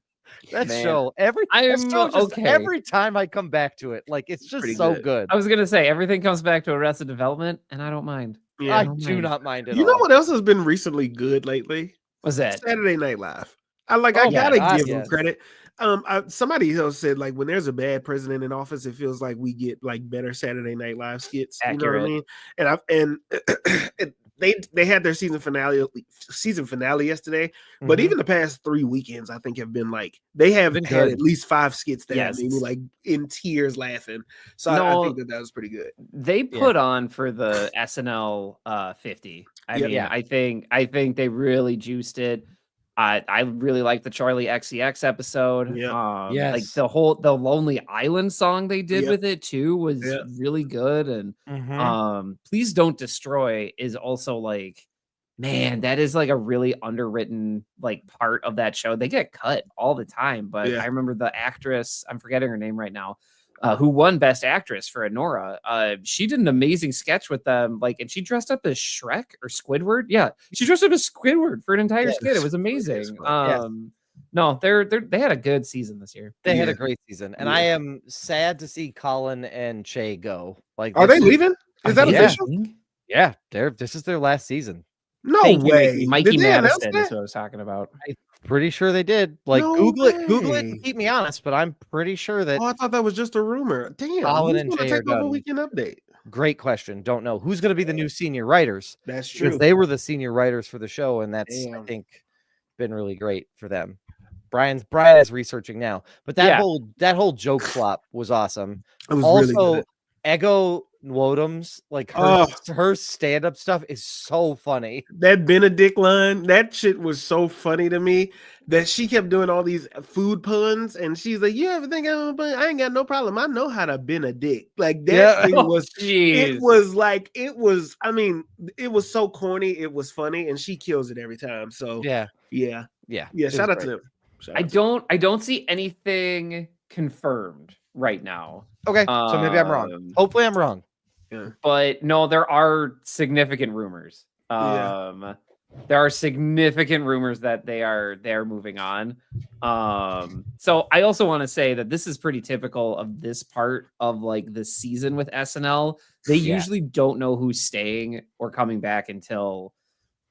That Man. show, I am okay. every time I come back to it, like it's just Pretty so good. good. I was gonna say everything comes back to Arrested Development, and I don't mind. Yeah. I don't do mind. not mind it. You know what else has been recently good lately? What's that? Saturday Night Live. I Oh my gotta God, give them yes. credit. Somebody else said like when there's a bad president in office, it feels like we get like better Saturday Night Live skits. You know what I Accurate. mean? And they had their season finale yesterday, but Mhm. even the past 3 weekends, I think have been like they have Been had good. at least 5 skits that Yes. made me like in tears laughing. So I No, think that was pretty good. They Yeah. put on for the SNL 50. I Yep. mean, Yeah. I think they really juiced it. I really like the Charlie XCX episode. Yep. Like Yes. the Lonely Island song they did Yep. with it too was Yep. really good. And Mhm. Please Don't Destroy is also like, man, that is like a really underwritten like part of that show. They get cut all the time, but Yeah. I remember the actress, I'm forgetting her name right now, who won Best Actress for Anora. She did an amazing sketch with them, like, and she dressed up as Shrek or Squidward. Yeah, she dressed up as Squidward for an entire Yes. skit. It was Funny amazing. as fuck. Yes. No, they had a good season this year. They had Yeah. a great season, and Yeah. I am sad to see Colin and Che go. Like, Are this they is- leaving? Is that Yeah. official? Yeah, this is their last season. No Thank you, way. Mikey Did they announce Madison is that? what I was talking about. Pretty sure they did. Like No Google it way. to keep me honest, but I'm pretty sure that Oh, I thought that was just a rumor. Damn, Colin who's and going to Jay are take over done. Weekend Update? Great question. Don't know who's going to be the new senior writers. That's Because true. they were the senior writers for the show, and that's I Damn. think been really great for them. Brian is researching now, but that whole joke flop was awesome. It was Also, really good. Ego Nwodum's like her stand-up stuff is so funny. That Benedict line, that shit was so funny to me that she kept doing all these food puns, and she's like, "You ever think I'm a bun? I ain't got no problem. I know how to Benedict." Like that thing was. It was like it was. I mean, it was so corny. It was funny, and she kills it every time. So yeah. Shout out to them. I don't see anything confirmed right now. Okay, so maybe I'm wrong. Hopefully, I'm wrong. Yeah. But no, there are significant rumors. There are significant rumors that they're moving on. So I also want to say that this is pretty typical of this part of like the season with SNL. They usually don't know who's staying or coming back until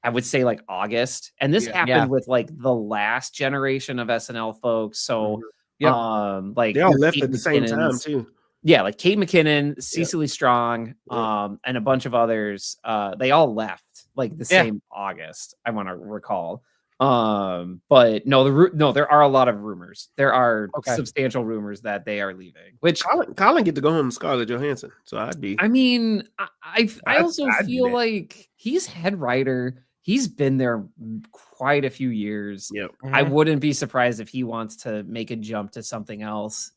I would say like August. And this happened with like the last generation of SNL folks. So like they all left Kate at the same time McKinnon's- too. Yeah, like Kate McKinnon, Cecily Strong, and a bunch of others. They all left like the same August, I want to recall. But no, there are a lot of rumors. There are substantial rumors that they are leaving. Which Colin get to go home with Scarlett Johansson, so I'd be. I mean, I also feel like he's head writer. He's been there quite a few years. Yep. I wouldn't be surprised if he wants to make a jump to something else.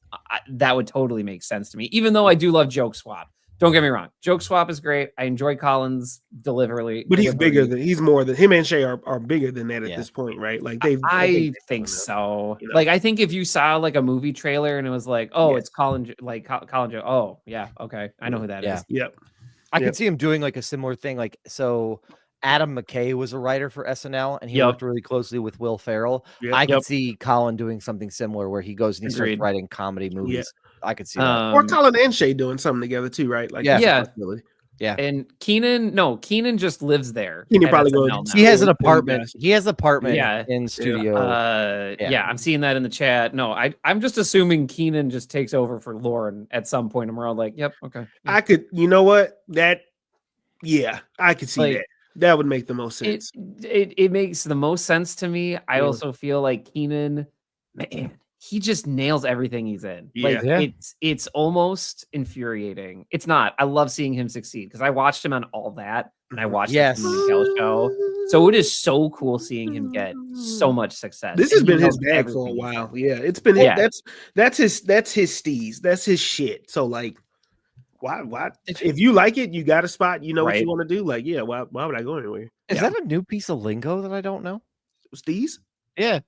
That would totally make sense to me, even though I do love Joke Swap. Don't get me wrong. Joke Swap is great. I enjoy Colin's delivery. But he's more than him and Shay are bigger than that at this point, right? Like I think so. You know? Like I think if you saw like a movie trailer and it was like, oh, it's Colin, like Colin Joe. Oh, yeah, okay. I know who that is. Yep. I could see him doing like a similar thing. Like so Adam McKay was a writer for SNL and he worked really closely with Will Ferrell. I could see Colin doing something similar where he goes and he starts writing comedy movies. I could see that. Or Colin and Shay doing something together too, right? Like yeah. And Keenan just lives there. Keenan probably goes. He has an apartment. He has an apartment in studio. I'm seeing that in the chat. No, I'm just assuming Keenan just takes over for Lauren at some point, and we're all like, "Yep, okay." I could, you know what? I could see that. That would make the most sense. It makes the most sense to me. I also feel like Keenan, man, he just nails everything he's in. It's almost infuriating. It's not. I love seeing him succeed because I watched him on All That and I watched the Kel show. So it is so cool seeing him get so much success. This has been his bag for a while. Yeah, it's been that's his steez. That's his shit. So like, why? If you like it, you got a spot. You know what you want to do. Like, why would I go anywhere? Is that a new piece of lingo that I don't know? Steez? Yeah.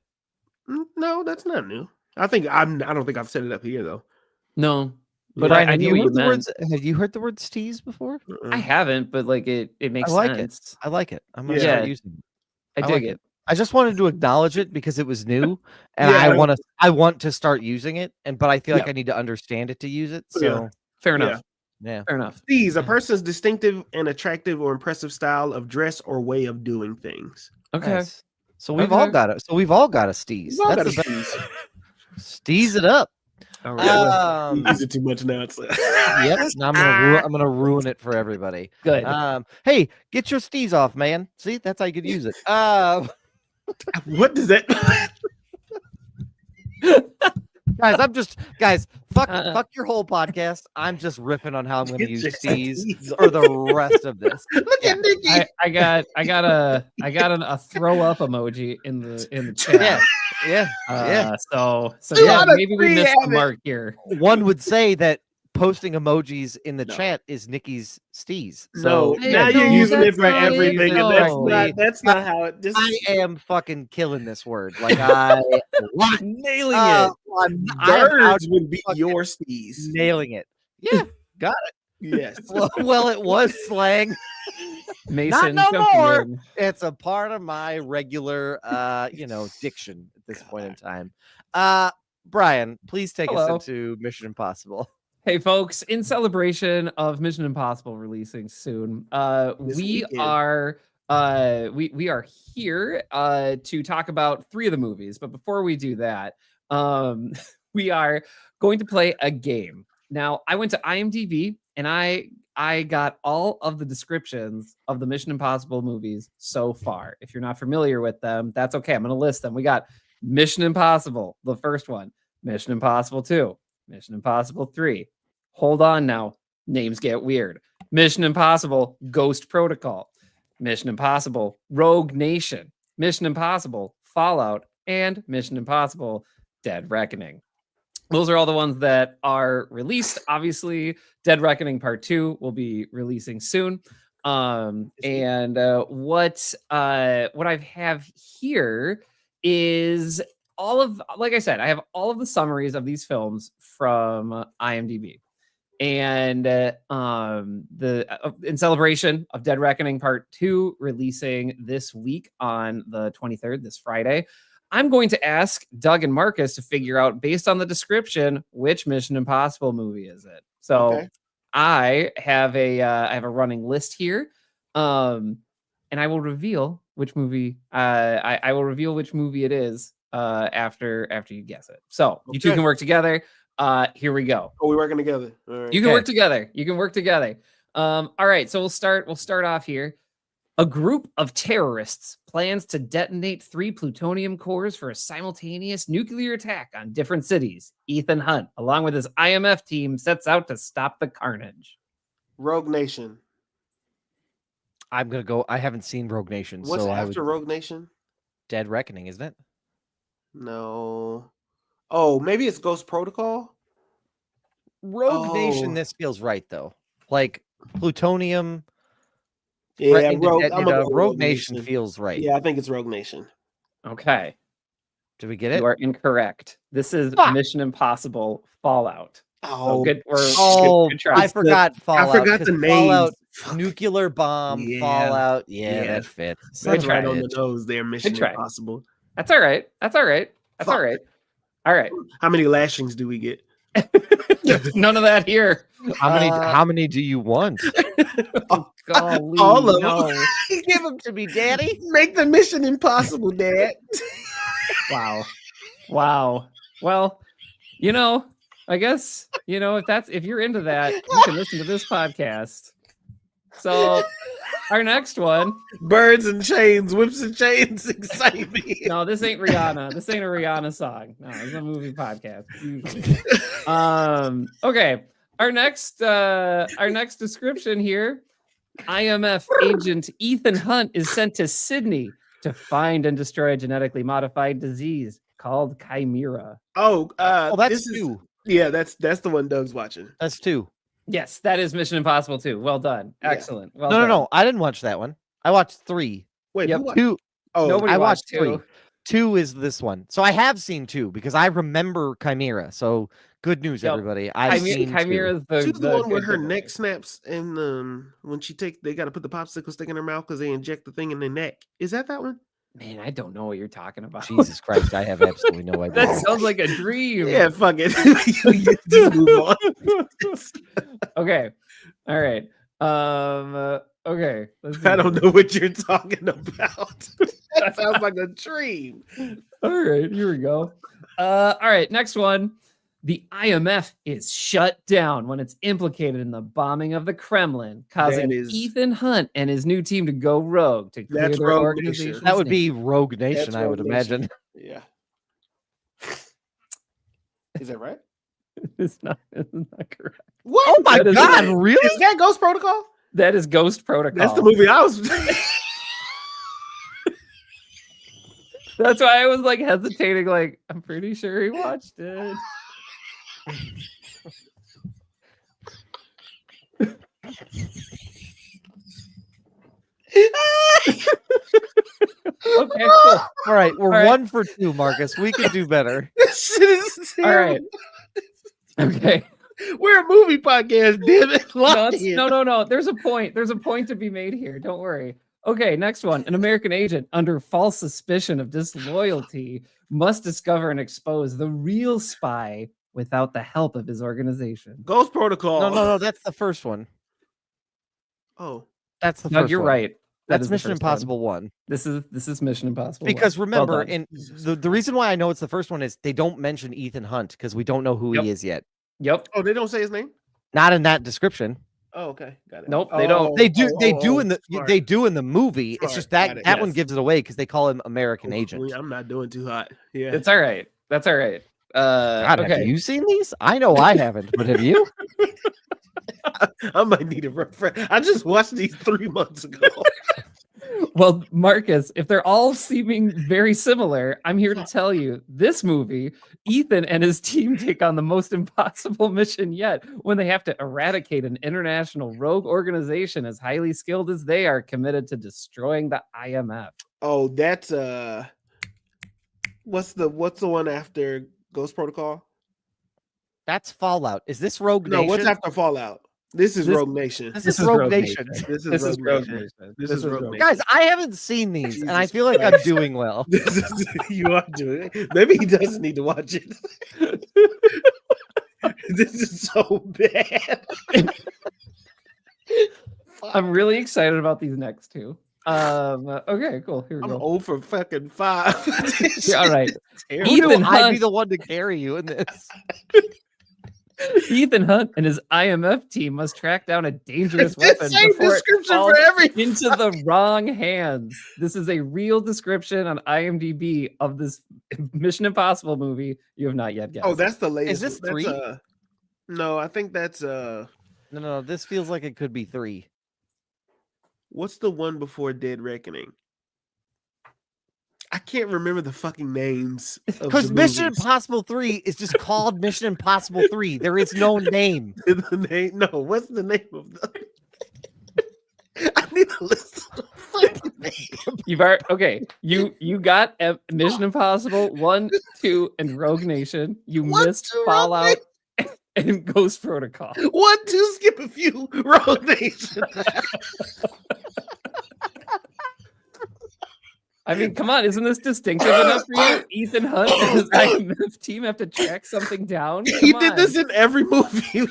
No, that's not new. I don't think I've set it up here though. No, but I knew what you meant. Have you heard the word steez before? I haven't, but like it makes sense. I like it. I'm gonna start using it. I dig it. I just wanted to acknowledge it because it was new, and I want to start using it, but I feel like I need to understand it to use it. So fair enough. Yeah, fair enough. Steez, a person's distinctive and attractive or impressive style of dress or way of doing things. Okay. Nice. So we've all got it. So we've all got a steez. Steez it up. All right. Use it too much now. I'm gonna ruin it for everybody. Good. Hey, get your steez off, man. See, that's how you could use it. What does that? Guys, fuck your whole podcast. I'm just ripping on how I'm going to use steez for the rest of this. Look at Nikki. I got a throw up emoji in the chat. So maybe we missed the mark here. One would say that posting emojis in the chat is Nikki's steez. So now you're using it for everything, and that's not how it. I am fucking killing this word. Like I nailing it. Birds would be your steez. Nailing it. Yeah, got it. Yes. Well, it was slang. Mason, not no more. It's a part of my regular, diction at this point in time. Brian, please take us into Mission Impossible. Hey folks, in celebration of Mission Impossible releasing soon, we are we are here to talk about 3 of the movies. But before we do that, we are going to play a game. Now, I went to IMDb and I got all of the descriptions of the Mission Impossible movies so far. If you're not familiar with them, that's okay. I'm going to list them. We got Mission Impossible, the first one, Mission Impossible 2, Mission Impossible 3. Hold on now. Names get weird. Mission Impossible Ghost Protocol, Mission Impossible Rogue Nation, Mission Impossible Fallout, and Mission Impossible Dead Reckoning. Those are all the ones that are released. Obviously, Dead Reckoning Part 2 will be releasing soon. And what I have here is all of, like I said, I have all of the summaries of these films from IMDb. And in celebration of Dead Reckoning Part 2 releasing this week on the 23rd, this Friday, I'm going to ask Doug and Marcus to figure out, based on the description, which Mission Impossible movie is it. So Okay. I have a running list here, and I will reveal which movie I will reveal which movie it is after you guess it. So you two Okay. can work together. Here we go. Oh, we working together. All right. You can Okay. work together. You can work together. All right. So we'll start off here. A group of terrorists plans to detonate 3 plutonium cores for a simultaneous nuclear attack on different cities. Ethan Hunt, along with his IMF team, sets out to stop the carnage. Rogue Nation. I'm gonna go. I haven't seen Rogue Nation, What's so I would after Rogue Nation? Dead Reckoning, isn't it? No. Oh, maybe it's Ghost Protocol. Rogue Nation. Oh. This feels right though. Like plutonium. Yeah, threatening to Rogue, detonate I'm gonna a go with Rogue Nation feels right. Yeah, I think it's Rogue Nation. Okay. Did we get it? You are incorrect. This is Fuck. Mission Impossible Fallout. Oh, good. Oh, good try. I forgot Fallout. I forgot 'cause the names. Fallout, Fuck. nuclear bomb, Yeah. Fallout. Yeah, Yeah. that fits. Son Good try. right on the nose there, Mission try. Impossible. That's all right. That's all right. That's all Fuck. right. All right. How many lashings do we get? None of that here. How many do you want? Golly, All of them. no. Give them to me, Daddy. Make the Mission Impossible, Dad. Wow. Wow. Well, I guess, if you're into that, you can listen to this podcast. So our next one. Birds and chains, whips and chains, excite me. No, this ain't Rihanna. This ain't a Rihanna song. No, it's a movie podcast. Usually. Okay. Our next description here. IMF agent Ethan Hunt is sent to Sydney to find and destroy a genetically modified disease called Chimera. Oh, That's this is 2. yeah, that's the one Doug's watching. That's 2. Yes, that is Mission Impossible 2. Well done. Yeah. Excellent. Well No, done. no. I didn't watch that one. I watched 3. Wait, Yep. who wa- 2. Oh, Nobody I watched watched 2. 3. 2 is this one. So I have seen 2 because I remember Chimera. So good news, Yep. everybody. I've seen Chimera 2. is the, she's the one where good her one. neck snaps and when they got to put the popsicle stick in her mouth because they inject the thing in their neck. Is that one? Man, I don't know what you're talking about. Jesus Christ, I have absolutely no idea. That sounds like a dream. Yeah, fuck it. Just move on. Okay. All right. Okay. Let's I see. don't know what you're talking about. That sounds like a dream. All right, here we go. All right, next one. The IMF is shut down when it's implicated in the bombing of the Kremlin, causing That is- Ethan Hunt and his new team to go rogue to clear That's their Rogue organization. Nation. That would be Rogue Nation, That's I would Rogue Nation. imagine. Yeah. Is that right? It's not correct. What? Oh my That is- God, really? Is that Ghost Protocol? That is Ghost Protocol. That's the movie I was. That's why I was like hesitating. Like, I'm pretty sure he watched it. Okay, cool. All right, we're All right. 1 for 2, Marcus. We can do better. This shit is All right. terrible. Okay. We're a movie podcast, damn it. No. There's a point. There's a point to be made here. Don't worry. Okay, next one. An American agent under false suspicion of disloyalty must discover and expose the real spy without the help of his organization. Ghost Protocol. No, that's the first one. Oh, That's the No, first you're one. right. That's is the Mission first one. Impossible 1. This is Mission Impossible. Because 1. remember, Well done. in the reason why I know it's the first one is they don't mention Ethan Hunt because we don't know who Yep. he is yet. Yep. Oh, they don't say his name? Not in that description. Oh, okay. Got it. Nope, they don't. They do in the smart. they do in the movie. It's Smart. just Got that it. that one Yes. gives it away because they call him American Agent. I'm not doing too hot. Yeah. It's all right. That's all right. God, Okay. have you seen these? I know I haven't, but have you? I might need a refresh. I just watched these 3 months ago. Well, Marcus, if they're all seeming very similar, I'm here to tell you this movie, Ethan and his team take on the most impossible mission yet when they have to eradicate an international rogue organization as highly skilled as they are committed to destroying the IMF. Oh, that's what's the one after Ghost Protocol? That's Fallout. Is this Rogue No, Nation? what's after Fallout? This is This- Rogue Nation. This is Rogue Nation. This This is Rogue Nation. Nation. This is Rogue Nation. Guys, I haven't seen these, and I Jesus feel like I'm Christ. doing well. This is, you are doing it. Maybe he doesn't need to watch it. This is so bad. I'm really excited about these next two. Okay, cool. Here we I'm go. old for fucking 5. Yeah, all right. Terrible. Who knew Ethan I'd be Hunt. the one to carry you in this? Ethan Hunt and his IMF team must track down a dangerous It's the weapon same before it description falls for everything. into the wrong hands. This is a real description on IMDb of this Mission Impossible movie you have not yet guessed. Oh, that's the latest. this one. 3? That's, no, I think that's No, this feels like it could be 3. what's the one before Dead Reckoning? I can't remember the fucking names. Because Mission Impossible 3 is just called Mission Impossible 3. There is no name. The name? No, what's the name of the? I need to listen to the fucking name. You've already, okay. You got Mission Impossible 1, 2, and Rogue Nation. You One, missed two, Rogue Fallout and Ghost Protocol. 1, 2, skip a few. Rogue Nation. I mean, come on, isn't this distinctive enough for you? Ethan Hunt and his IMF team have to track something down. He Come did on. this in every movie.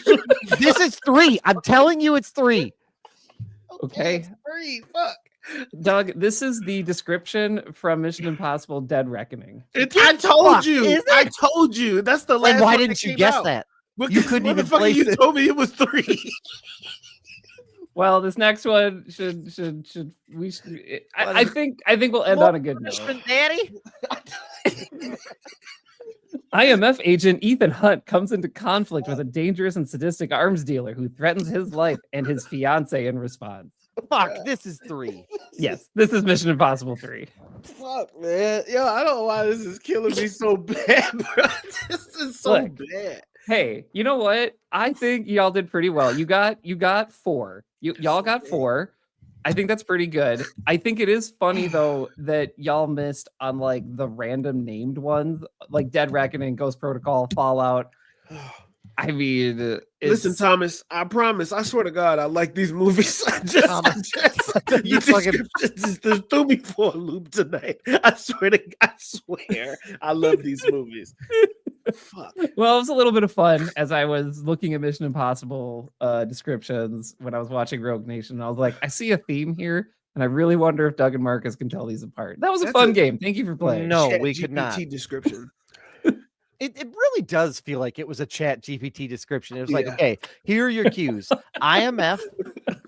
This is 3. I'm telling you, it's 3. Okay. It's 3. Fuck. Doug, this is the description from Mission Impossible: Dead Reckoning. I told Fuck, you. is I told you. That's the last. And why one didn't that you came guess out. that? Because couldn't even motherfucker, place you it. told me it was 3. Well, this next one should we? I think we'll end on a good note. Punishment, Daddy? IMF agent Ethan Hunt comes into conflict with a dangerous and sadistic arms dealer who threatens his life and his fiance in response. Fuck, this is 3. Yes, this is Mission Impossible 3. Fuck, man. Yo, I don't know why this is killing me so bad, bro. This is so Look. bad. Hey, you know what? I think y'all did pretty well. You got 4. Y'all got 4. I think that's pretty good. I think it is funny though that y'all missed on like the random named ones, like Dead Reckoning, Ghost Protocol, Fallout. I mean, Listen, Thomas, I promise, I swear to God, I like these movies. Thomas, you fucking- just threw me for a loop tonight. I swear, I love these movies. Fuck. well, it was a little bit of fun as I was looking at Mission Impossible descriptions when I was watching Rogue Nation. And I was like, I see a theme here, and I really wonder if Doug and Marcus can tell these apart. That was a That's fun a- game. Thank you for playing. No, Chat we could GPT not. description. It really does feel like it was a Chat GPT description. It was like, Yeah. okay, here are your cues. IMF,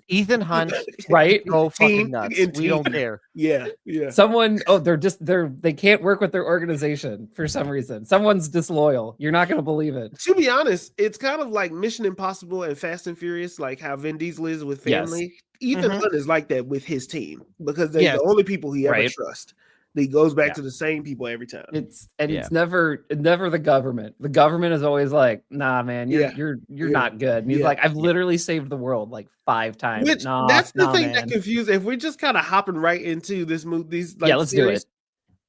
Ethan Hunt, Right? go fucking Team nuts. and We don't team. care. Yeah, yeah. Someone, they can't work with their organization for some reason. Someone's disloyal. You're not gonna believe it. To be honest, it's kind of like Mission Impossible and Fast and Furious, like how Vin Diesel is with Yes. family. Ethan Mhm. Hunt is like that with his team because they're Yes. the only people he ever Right. trusts. He goes back Yeah. to the same people every time. It's Yeah. never the government. The government is always like, nah, man, you're Yeah. you're Yeah. not good. And he's Yeah. like, I've literally saved the world like 5 times. Which Nah, that's the nah, thing man. that confuses. If we're just kind of hopping right into this movie, these like, Yeah, let's do series, it.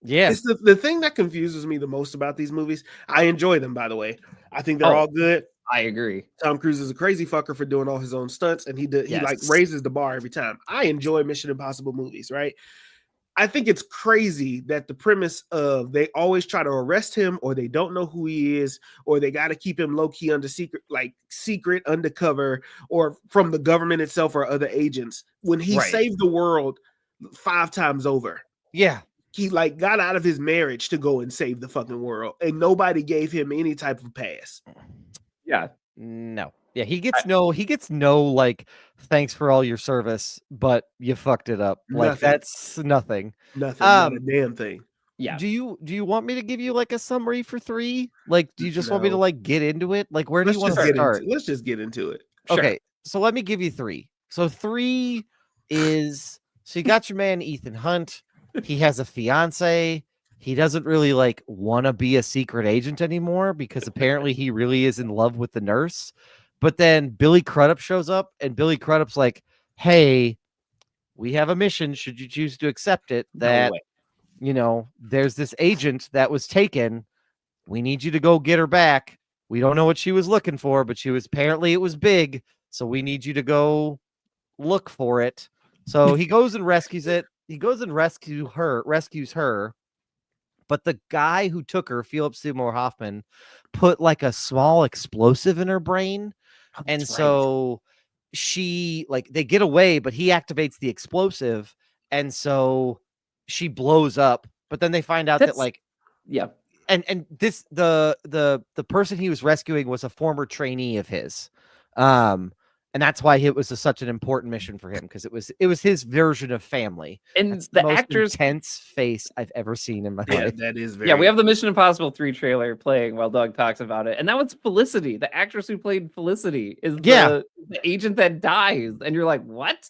Yeah. It's the thing that confuses me the most about these movies. I enjoy them, by the way. I think they're Oh. all good. I agree. Tom Cruise is a crazy fucker for doing all his own stunts, and he like Yes. raises the bar every time. I enjoy Mission Impossible movies, right? I think it's crazy that the premise of they always try to arrest him, or they don't know who he is, or they got to keep him low key under secret undercover, or from the government itself or other agents. When he Right. saved the world 5 times over. Yeah. He like got out of his marriage to go and save the fucking world, and nobody gave him any type of pass. Yeah. No. Yeah, he gets no like thanks for all your service, but you fucked it up. Like Nothing. that's nothing. Nothing, not a damn thing. Yeah. Do you want me to give you like a summary for 3? Like, do you just want me to No. like get into it? Like, where do Let's you want just to get start? let's just get into it. Sure. Okay, so let me give you 3. So 3 is so you got your man Ethan Hunt. He has a fiance. He doesn't really like want to be a secret agent anymore because apparently he really is in love with the nurse. But then Billy Crudup shows up, and Billy Crudup's like, "Hey, we have a mission. Should you choose to accept it? That way. there's this agent that was taken. We need you to go get her back. We don't know what she was looking for, but it was big. So we need you to go look for it." So he goes and rescues it. He goes and rescues her. But the guy who took her, Philip Seymour Hoffman, put like a small explosive in her brain. And That's right. so she they get away, but he activates the explosive. And so she blows up. But then they find out that yeah. And this the person he was rescuing was a former trainee of his. And that's why it was such an important mission for him, because it was his version of family. And That's the most actors intense face I've ever seen in my Yeah, life. that is very. Yeah, we have the Mission Impossible 3 trailer playing while Doug talks about it. And that was Felicity. The actress who played Felicity is the agent that dies. And you're like, what?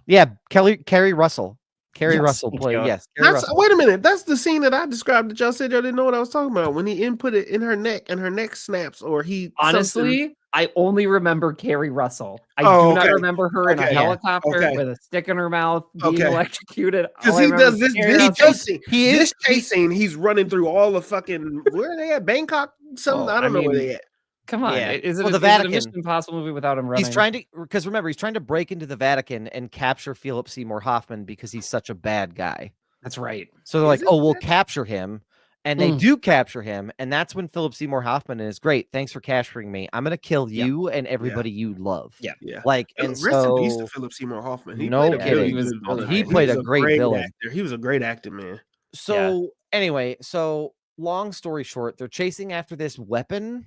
Yeah, Carrie Russell. Carrie Yes, Russell thank played. you. Yes, Carrie That's, Russell. wait a minute. That's the scene that I described that y'all said y'all didn't know what I was talking about. When he input it in her neck and her neck snaps, or he Honestly, I only remember Carrie Russell. I Oh, do not okay. remember her in a Okay. helicopter Okay. with a stick in her mouth being Okay. electrocuted. because All I he remember does is this Carrie this Russell. chase scene. He is- This chase scene, he's running through all the fucking where are they at? Bangkok? Something Oh, I don't I know where mean, they at. Come on. Yeah. Is it, Well, the is it a Vatican. Mission Impossible movie without him running? He's trying to, because remember, he's trying to break into the Vatican and capture Philip Seymour Hoffman because he's such a bad guy. That's right. So they're Is like, it "Oh, we'll bad? capture him." And they do capture him. And that's when Philip Seymour Hoffman is great. Thanks for capturing me. I'm going to kill Yeah. you and everybody you love. Yeah. Yeah. Like, And and rest in peace so to Philip Seymour Hoffman. He No played a kidding. really He was good villain. he man. played was a great great villain. actor. He was a great actor, man. So anyway, so long story short, they're chasing after this weapon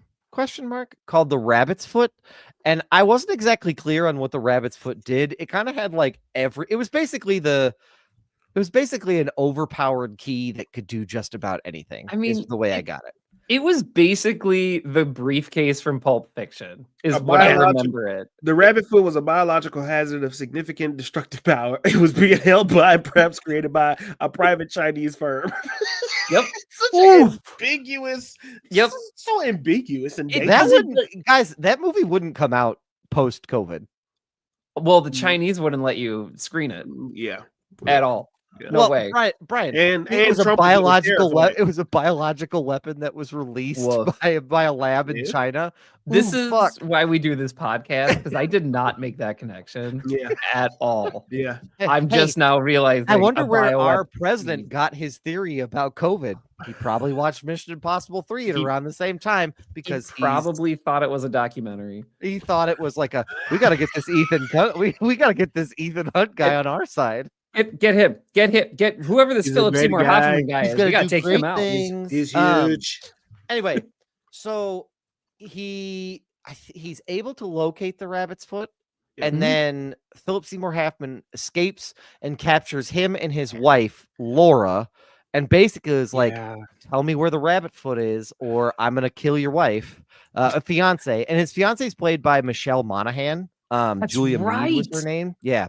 called the Rabbit's Foot. And I wasn't exactly clear on what the Rabbit's Foot did. It kind of had like it was basically an overpowered key that could do just about anything. I mean, is the way I got it. It was basically the briefcase from Pulp Fiction, is A what I biological- remember it. The rabbit foot was a biological hazard of significant destructive power. It was being held by, perhaps created by, a private Chinese firm. Yep. Such an ambiguous. Yep. So ambiguous and That dangerous. guys, that movie wouldn't come out post COVID. Well, the Chinese wouldn't let you screen it Yeah. at all. Yeah. No way. Brian. And It was a Trump biological terrified. it was a biological weapon that was released Woof. by a lab in Yeah. China. This Ooh, is fuck. why we do this podcast, because I did not make that connection Yeah. at all. Yeah. I'm Hey, just now realizing. I wonder a where our bioweapon- president got his theory about COVID. He probably watched Mission Impossible 3 at He- around the same time He because probably thought it was a documentary. he thought it was like we got to get this we got to get this Ethan Hunt guy on our side. Get him. Get whoever this He's a Philip great Seymour guy. Hoffman guy He's is. gonna We gotta do take great him out. things. He's huge. Anyway, so he's able to locate the Rabbit's Foot, and Mhm. then Philip Seymour Hoffman escapes and captures him and his wife Laura, and basically is like, Yeah. "Tell me where the Rabbit Foot is, or I'm gonna kill your wife." A fiance, and his fiance is played by Michelle Monaghan. That's Julia Mead was right. her name. Yeah.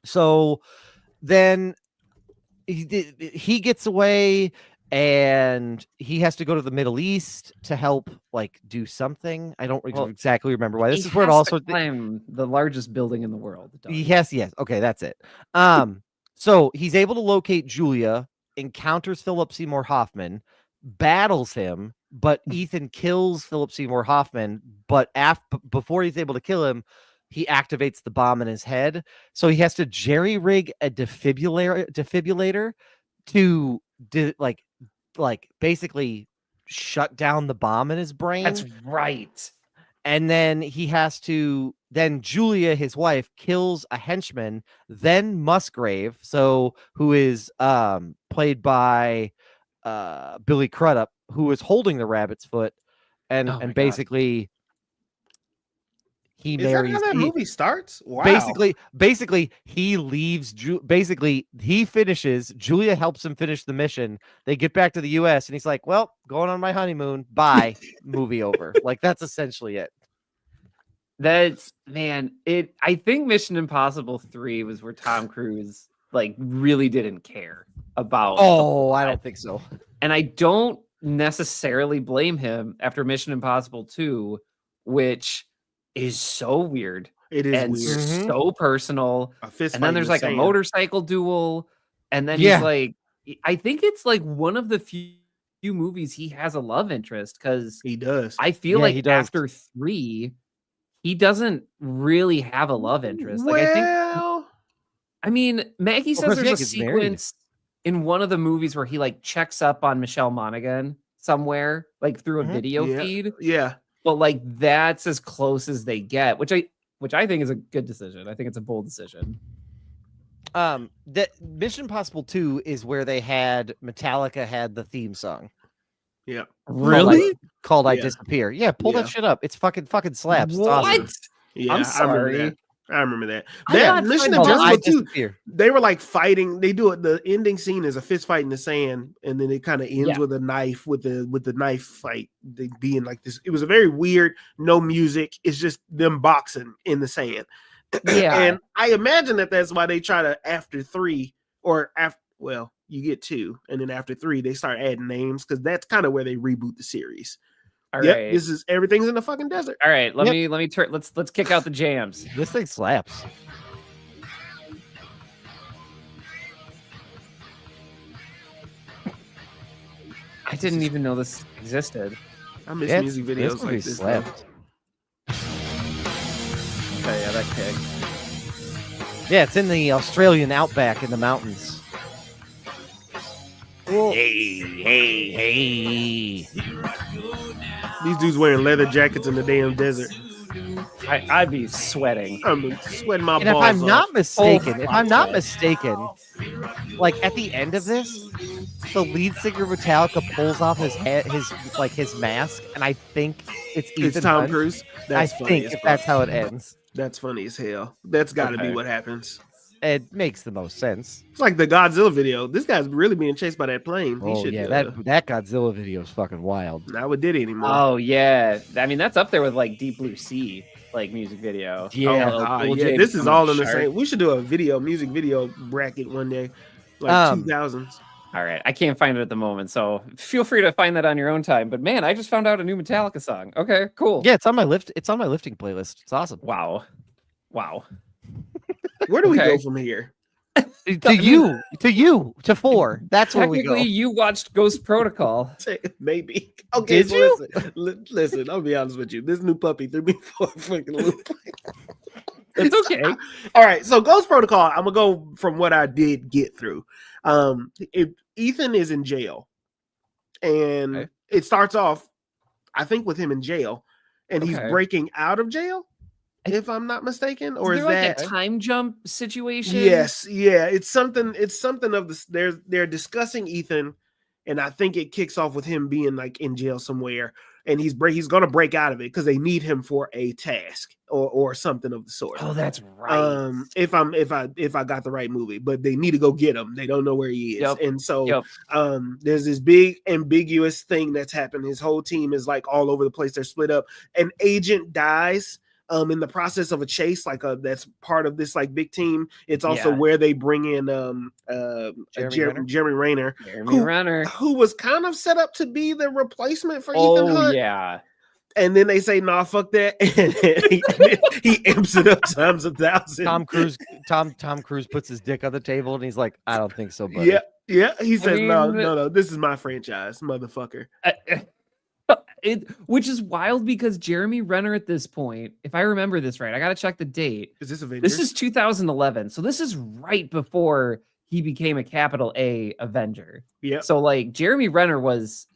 So then he gets away, and he has to go to the Middle East to help do something. I don't Well, exactly remember why. This He is where it has to also climb the largest building in the world. Doug. yes. Okay, that's it. So he's able to locate Julia, encounters Philip Seymour Hoffman, battles him, but Ethan kills Philip Seymour Hoffman. But before he's able to kill him, he activates the bomb in his head. So he has to jerry rig a defibrillator to basically shut down the bomb in his brain. That's right. and then he has to. Then Julia, his wife, kills a henchman. Then Musgrave, who is played by Billy Crudup, who is holding the rabbit's foot, Oh my and God. basically he Is marries. that how that movie starts? Wow. Basically, he leaves. Basically, he finishes. Julia helps him finish the mission. They get back to the U.S. and he's like, "Well, going on my honeymoon. Bye." Movie over. Like that's essentially it. That's man. I think Mission Impossible 3 was where Tom Cruise like really didn't care about. Oh, I don't think so. And I don't necessarily blame him after Mission Impossible 2, which is so weird It is and weird. so personal. A fist And then fight in there's the like a sand. motorcycle duel, and then Yeah. he's like, I think it's like one of the few movies he has a love interest, because He does. I feel Yeah, like he does. after 3, he doesn't really have a love interest. Like I mean, Maggie Well, says Chris there's a Jacobs married. sequence in one of the movies where he like checks up on Michelle Monaghan somewhere, like through a Mhm. video Yeah. feed. Yeah. But like that's as close as they get, which I think is a good decision. I think it's a bold decision. That Mission Impossible 2 is where Metallica had the theme song Yeah. called "I Yeah. Disappear." Yeah, pull Yeah. that shit up. It's fucking slaps. It's What? awesome. Yeah. I'm I remember sorry. that. I remember that. I That thought Mission Final Called "I Impossible 2, Disappear." they were like fighting. They do it. The ending scene is a fist fight in the sand, and then it kind of ends Yeah. with a knife with the knife fight. They being like this. It was a very weird, no music. It's just them boxing in the sand. Yeah. And I imagine that's why they try to after 3 or after. Well, you get 2, and then after 3 they start adding names because that's kind of where they reboot the series. All Yep, right. this is everything's in the fucking desert. All right. Let Yep. me turn. Let's kick out the jams. This thing slaps. I didn't even know this existed. I miss Yeah, music this videos movie like this. though. slapped. Okay, yeah, that kick. Yeah, it's in the Australian outback in the mountains. Hey. These dudes wearing leather jackets in the damn desert. I'd be sweating. I'm sweating my And if balls I'm off. not mistaken, my like at the end of this, the lead singer of Metallica pulls off his head, his mask, and I think it's Ethan It's Tom Hunt. Cruise. I That's funny think as if fuck. that's how it ends, That's funny as hell. That's got to Okay. be what happens. it makes the most sense. It's like the Godzilla video. This guy's really being chased by that plane. He Oh should. yeah, that Godzilla video is fucking wild. Not with Diddy anymore. Oh yeah, I mean that's up there with like Deep Blue Sea, like music video. Yeah. LL Ah, Cool yeah. J This is becoming all in the shark. same. We should do a music video bracket one day, like 2000s. All right, I can't find it at the moment, so feel free to find that on your own time. But man, I just found out a new Metallica song. Okay, cool. Yeah, it's on my lifting playlist. It's awesome. Wow. Where do we Okay. go from here? To 4. That's where we go. Technically, you watched Ghost Protocol. Maybe. Okay, Did so you? listen, I'll be honest with you. This new puppy threw me for a freaking loop. It's okay. All right, so Ghost Protocol, I'm gonna go from what I did get through. If Ethan is in jail, and Okay. it starts off, I think, with him in jail, and he's Okay. breaking out of jail, if I'm not mistaken, or is there like that a time jump situation? Yes, yeah, it's something of this. They're discussing Ethan, and I think it kicks off with him being like in jail somewhere, and he's gonna break out of it because they need him for a task or something of the sort. Oh, that's right. If I got the right movie, but they need to go get him. They don't know where he is, Yep. and so Yep. there's this big ambiguous thing that's happened. His whole team is like all over the place. They're split up. An agent dies. In the process of a chase, that's part of this like big team. It's also Yeah. where they bring in Jeremy Renner? Jeremy Renner, Jeremy Renner. who was kind of set up to be the replacement for Ethan Oh Hunt. yeah. And then they say, "Nah, fuck that," and he amps it up times 1,000. Tom Cruise puts his dick on the table and he's like, I don't think so, buddy. Yeah. He says, mean, "No, this is my franchise, motherfucker." Which is wild because Jeremy Renner at this point, if I remember this right, I gotta check the date. Is this Avengers? This is 2011, so this is right before he became a capital A Avenger. Yeah. So like Jeremy Renner was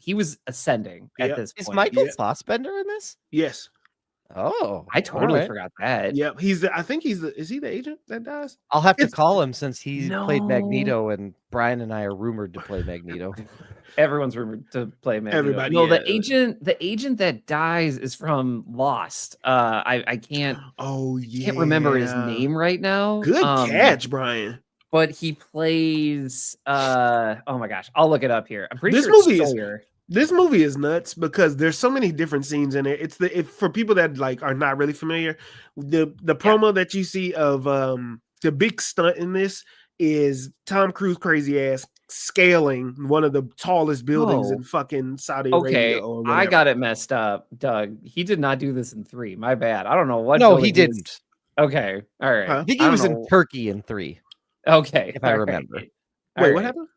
ascending at Yep. this Is point. Michael Yeah. Fassbender in this? Yes. Oh, I totally alright. forgot that. Yep, I think is he the agent that dies? I'll have to It's- call him since he played No. Magneto, and Brian and I are rumored to play Magneto. Everyone's rumored to play Magneto. Everybody, No, yeah. the agent that dies is from Lost. I can't Oh yeah, can't remember his name right now. Good catch, Brian. But he plays oh my gosh, I'll look it up here. I'm pretty This sure it's movie is- Sawyer. This movie is nuts because there's so many different scenes in it. It's for people that like are not really familiar, the promo that you see of the big stunt in this is Tom Cruise crazy ass scaling one of the tallest buildings in fucking Saudi Okay, Arabia. Or I whatever. got it messed up, Doug. He did not do this in 3. My bad. I don't know what. No, building he didn't. Okay, all right. Huh? I think I he don't was in know. Turkey in 3. Okay, if I all right. remember. All Wait, right. what happened?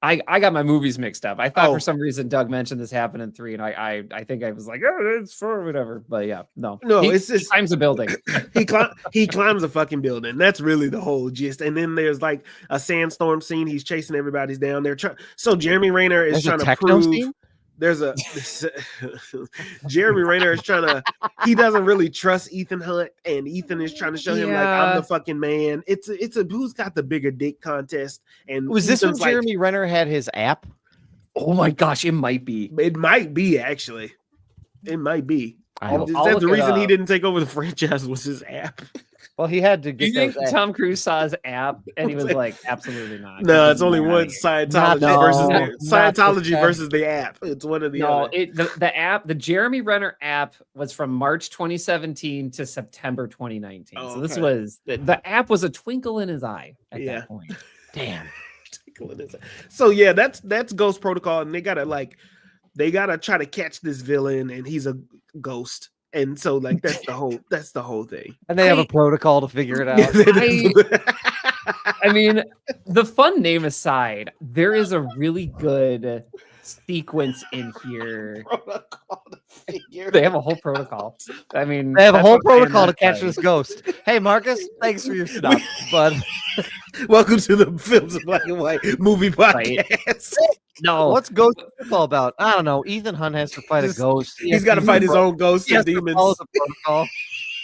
I got my movies mixed up. I thought Oh. for some reason Doug mentioned this happened in 3, and I think I was like, oh, it's 4 whatever. But yeah, no, It's he just climbs a building. he climbs a fucking building. That's really the whole gist. And then there's like a sandstorm scene. He's chasing everybody's down there. So Jeremy Renner is There's a trying to techno prove scene? there's a Jeremy Renner is trying to. He doesn't really trust Ethan Hunt, and Ethan is trying to show him like I'm Yeah. the fucking man. It's a who's got the bigger dick contest. And Was this when Ethan's like, Jeremy Renner had his app? Oh my gosh, it might be. It might be actually. It might be. I Is don't, I'll that look the it reason he up. didn't take over the franchise? Was his app? well, he had to Do you get think those apps. Tom Cruise saw his app and he was like, absolutely not? No, He it's did only not. one Scientology No, versus not Scientology the- versus the app. It's one of the No, other. the app, the Jeremy Renner app was from March 2017 to September 2019. Oh, So this okay. was the app was a twinkle in his eye at Yeah. that point. Damn. So yeah, that's Ghost Protocol, and they gotta try to catch this villain, and he's a ghost, and so like that's the whole thing. And they have I- a protocol to figure it out. I mean, the fun name aside, there is a really good sequence in here. Protocol to figure They have a whole protocol. I mean, They have a that's whole what I'm saying protocol to that catch time. this ghost. Hey, Marcus, thanks for your stuff. But Welcome to the Films in Black and White movie podcast. No, what's Ghost Protocol about? I don't know. Ethan Hunt has to fight a Just- ghost. He's got to fight his own ghosts He has and to demons. follow the protocol.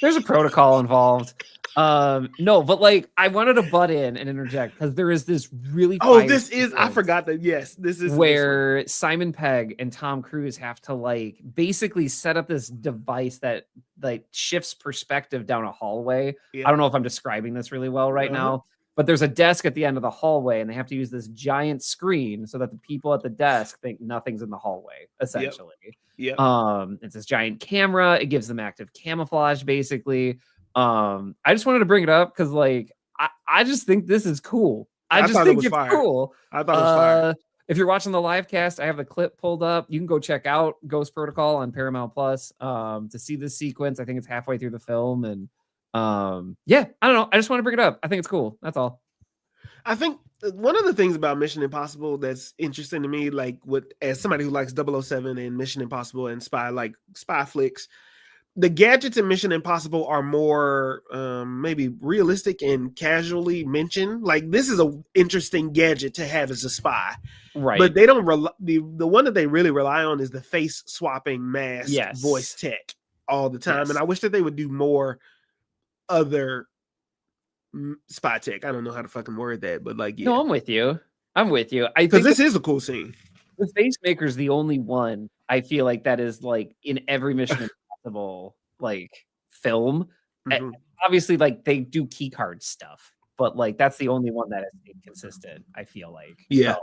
there's a protocol involved. No, but like I wanted to butt in and interject because there is this really Oh, fire this is. I sequence forgot that. Yes, this is where Simon Pegg and Tom Cruise have to like basically set up this device that like shifts perspective down a hallway. Yeah. I don't know if I'm describing this really well right Uh-huh. now, but there's a desk at the end of the hallway and they have to use this giant screen so that the people at the desk think nothing's in the hallway, essentially. Yeah. It's this giant camera, it gives them active camouflage basically. I just wanted to bring it up because like I just think this is cool. I just thought it think was it's fire. cool. I thought it was fire. If you're watching the live cast, I have the clip pulled up. You can go check out Ghost Protocol on Paramount Plus to see this sequence. I think it's halfway through the film, and yeah, I don't know. I just want to bring it up. I think it's cool. That's all. I think one of the things about Mission Impossible that's interesting to me, like as somebody who likes 007 and Mission Impossible and spy flicks, the gadgets in Mission Impossible are more maybe realistic and casually mentioned. Like this is an interesting gadget to have as a spy, Right. but they don't the one that they really rely on is the face swapping mask Yes. voice tech all the time. Yes. And I wish that they would do more other spy tech. I don't know how to fucking word that, but like, yeah. No, I'm with you. I Because think this is a cool scene. the Facemaker's the only one I feel like that is like in every Mission Impossible like film. Mhm. Obviously, like they do key card stuff, but like that's the only one that is inconsistent. I feel like. Yeah. So,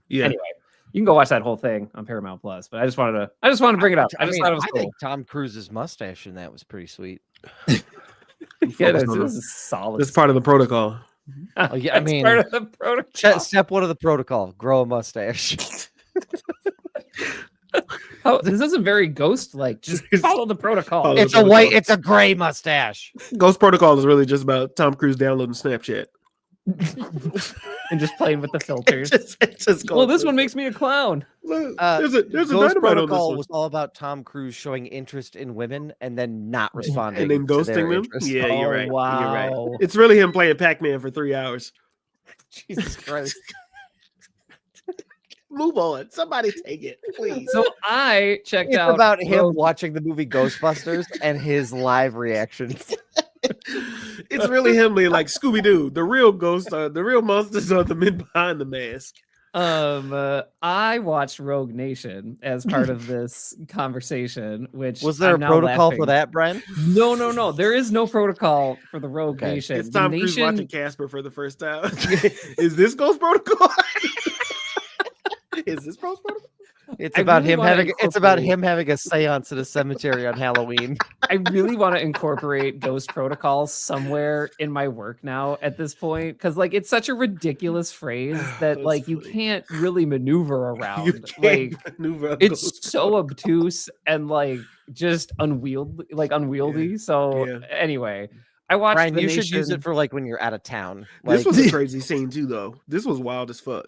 Yeah. Anyway, you can go watch that whole thing on Paramount Plus. But I just wanted to bring it up. I just thought it was I cool. think Tom Cruise's mustache in that was pretty sweet. Yeah, Focus this on is solid. That's part of the protocol. Oh, yeah, I That's mean, part of the protocol. Step one of the protocol: grow a mustache. Oh, this isn't very ghost like. Just follow the protocol. Follow It's the a white. protocol. It's a gray mustache. Ghost Protocol is really just about Tom Cruise downloading Snapchat. And just playing with the filters. It's just Well, this one makes me a clown. Look, Uh, there's a Ghost dynamite on this Protocol one. was all about Tom Cruise showing interest in women and then not responding And then to their ghosting them. interest. Yeah, you're Oh, right. You're right. wow. It's really him playing Pac-Man for 3 hours. Jesus Christ. Move on. Somebody take it, please. So I checked It's out about him Rogue- watching the movie Ghostbusters and his live reactions. It's really him being like Scooby Doo. The real ghosts are the real monsters are the men behind the mask. I watched Rogue Nation as part of this conversation, which Was there I'm a now protocol laughing. for that, Bren? No. There is no protocol for the Rogue Okay. Nation. It's The Tom Cruise Nation, watching Casper for the first time. Is this Ghost Protocol? Is this Ghost Protocol? It's I about really him wanna having it's about incorporate- him having a séance at a cemetery on Halloween. I really want to incorporate Ghost Protocol somewhere in my work now at this point, because like it's such a ridiculous phrase that That's like you funny. can't really maneuver You around. can't Like maneuver a it's ghost so obtuse and like just unwieldy. So Yeah. anyway, I watched Brian, The you should use Nation- it for like when you're out of town. This Like, was a crazy scene too, though. This was wild as fuck.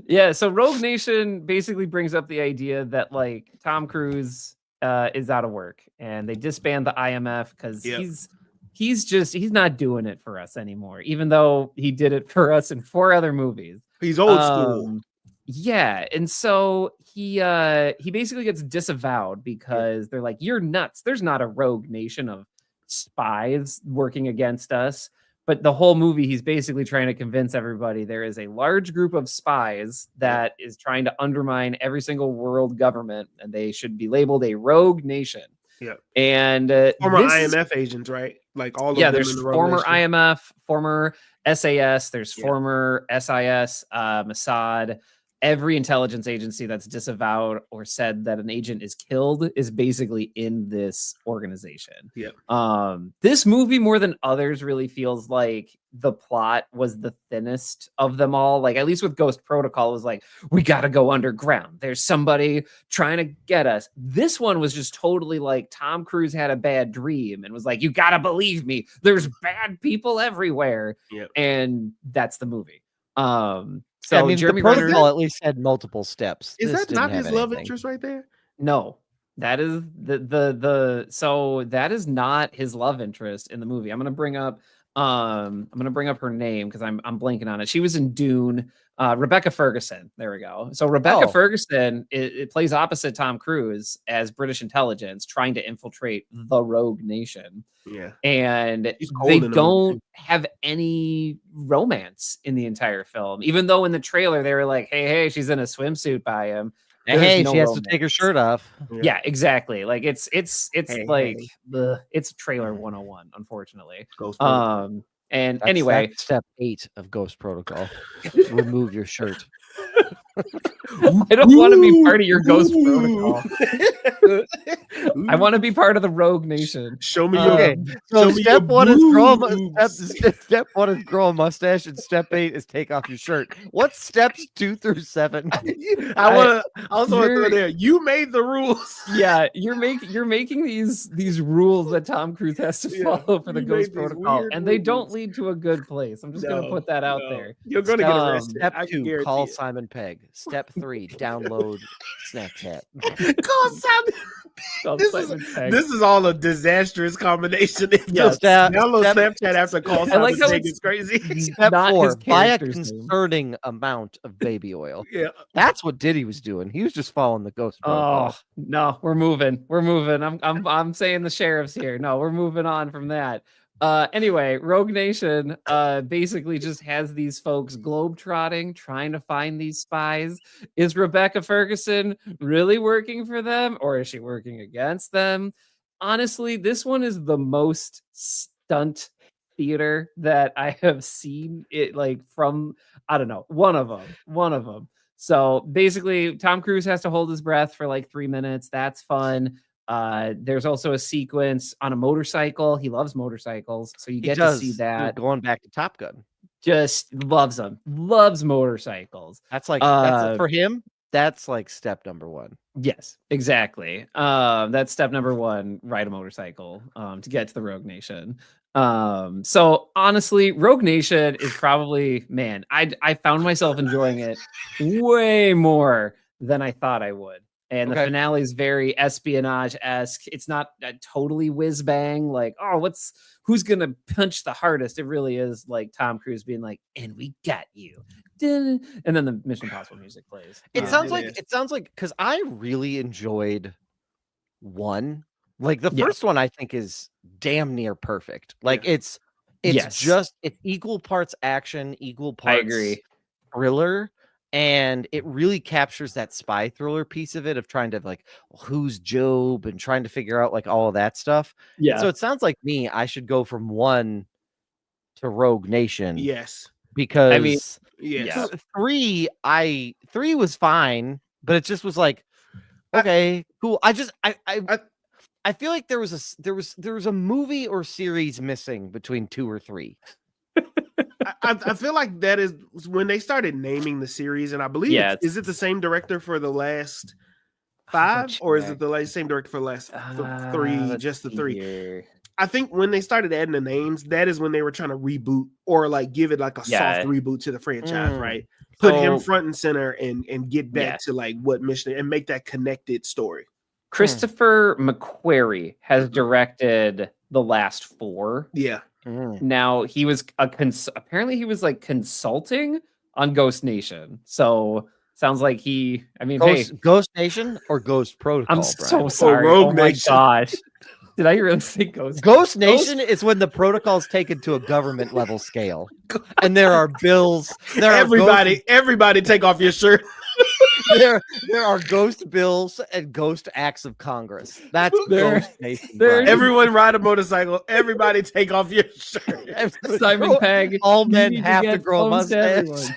Yeah, so Rogue Nation basically brings up the idea that like Tom Cruise is out of work and they disband the IMF because Yep. he's not doing it for us anymore, even though he did it for us in 4 other movies. He's old school. Yeah, and so he basically gets disavowed because they're like, you're nuts. There's not a rogue nation of spies working against us. But the whole movie, he's basically trying to convince everybody there is a large group of spies that is trying to undermine every single world government, and they should be labeled a rogue nation. Yep. And Former this is- IMF agents, right? Like all of yeah, them there's in the Rogue former Nation. IMF, former SAS, there's Yeah. former SIS, Mossad. Every intelligence agency that's disavowed or said that an agent is killed is basically in this organization. Yep. This movie more than others really feels like the plot was the thinnest of them all. Like at least with Ghost Protocol, it was like, we got to go underground. There's somebody trying to get us. This one was just totally like Tom Cruise had a bad dream and was like, you got to believe me. There's bad people everywhere. Yep. And that's the movie. So I mean, Jeremy the Renner, protocol at least had multiple steps. Is This that didn't not have his love anything. interest right there? no, that is so that is not his love interest in the movie. I'm gonna bring up her name because I'm blanking on it. She was in Dune. Rebecca Ferguson. There we go. So Rebecca Oh. Ferguson it plays opposite Tom Cruise as British intelligence trying to infiltrate the Rogue Nation. Yeah. And She's cold they in the movie, don't have any romance in the entire film, even though in the trailer they were like, hey, she's in a swimsuit by him. And There's hey, no she has to take her romance. shirt off. Yeah, exactly. Like it's Hey, like hey. it's trailer 101, unfortunately. Ghost Protocol. And That's- anyway, that's step 8 of Ghost Protocol. Remove your shirt. I don't want to be part of your Ghost Ooh. Protocol. I want to be part of the Rogue Nation. Show me Okay, your so show me step your 1 is grow a boobs. step 1 is grow a mustache, and step 8 is take off your shirt. What's steps 2 through 7? I also want to throw you're- there. You made the rules. Yeah, you're making these rules that Tom Cruise has to Yeah, follow for the you Ghost made these Protocol, weird and they don't rules. lead to a good place. I'm just gonna No, put that out no. there. You're gonna get Um, arrested. Step I can 2, guarantee call it. Simon Pegg. Step 3, download Snapchat. Call Simon. Called This Simon is Pegg. this is all a disastrous combination. Yeah, Download step- Snapchat after call I Simon like how Pegg it's- is crazy. Step not 4, his buy a character's name. concerning amount of baby oil. Yeah. That's what Diddy was doing. He was just following the Ghost Protocol. Oh no, we're moving. I'm saying the sheriff's here. No, we're moving on from that. Anyway, Rogue Nation basically just has these folks globetrotting, trying to find these spies. Is Rebecca Ferguson really working for them, or is she working against them? Honestly, this one is the most stunt theater that I have seen. It like from I don't know, one of them. So basically, Tom Cruise has to hold his breath for like 3 minutes. That's fun. There's also a sequence on a motorcycle. He loves motorcycles, so you He get does. to see that. Going back to Top Gun. Just loves them. Loves motorcycles. That's like Uh, for him. That's like step number 1. Yes, exactly. That's step number 1, ride a motorcycle to get to the Rogue Nation. So honestly, Rogue Nation is probably, man, I found myself enjoying it way more than I thought I would. And the Okay. finale is very espionage-esque. It's not totally whiz-bang, like, oh, who's gonna punch the hardest? It really is like Tom Cruise being like, and we got you. Dun, and then the Mission Impossible music plays. It Yeah, sounds it like is. because I really enjoyed one. Like the Yeah. first one, I think is damn near perfect. Like it's Yes. just it's equal parts action, equal I parts agree. thriller, and it really captures that spy thriller piece of it of trying to like who's Job and trying to figure out like all of that stuff. And Yeah. so it sounds like me, I should go from one to Rogue Nation Yes. because Yes. Yeah. three was fine, but it just was like okay, cool. I feel like there was a movie or series missing between 2 or 3. I feel like that is when they started naming the series, and I believe Yeah, is it the same director for the last I'll 5, or is check. it the same director for the last 3? Let's Just the see 3. here. I think when they started adding the names, that is when they were trying to reboot or like give it like a Yeah. soft reboot to the franchise, Mm. right? Put him So, front and center and get back Yeah. to like what mission and make that connected story. Christopher McQuarrie has Mhm. directed the last 4. Yeah. Mm. Now he was apparently he was like consulting on Ghost Nation. So sounds like hey, Ghost Nation or Ghost Protocol? I'm so Brian? sorry. Rogue Oh my Nation. gosh. Did I really say Ghost? Ghost Nation is when the protocol's taken to a government level scale, and there are bills. There Everybody take off your shirt. there are ghost bills and ghost acts of Congress. That's There- Ghost Nation. there- Brian. Everyone ride a motorcycle. Everybody take off your shirt. Simon Pegg. All you men need have to get grow a phones to mustache.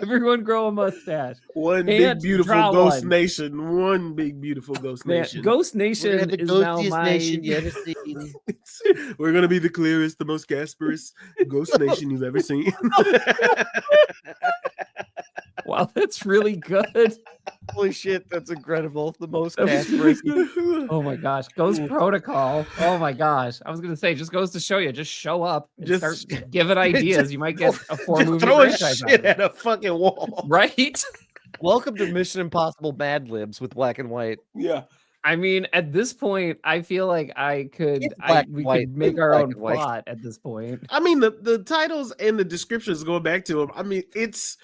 Everyone grow a mustache. One Can't big beautiful draw Ghost one. Nation. One big beautiful Ghost Man, Nation. Ghost We're Nation the is now ghostiest my nation you ever seen. We're gonna be the clearest, the most Gasperous Ghost Nation you've ever seen. Wow, that's really good. Holy shit, that's incredible. The most That's Casperous. Oh my gosh, Ghost Protocol. Oh my gosh, I was gonna say, just goes to show you, just show up and Just- start giving ideas. You might get a 4 Just movie throwing franchise out shit of it. at a fucking wall. Right? Welcome to Mission Impossible Mad Libs with Black and White. Yeah. I mean, at this point, I feel like It's black and we white. could make It's our black own and white. plot at this point. I mean, the titles and the descriptions going back to them. I mean, it's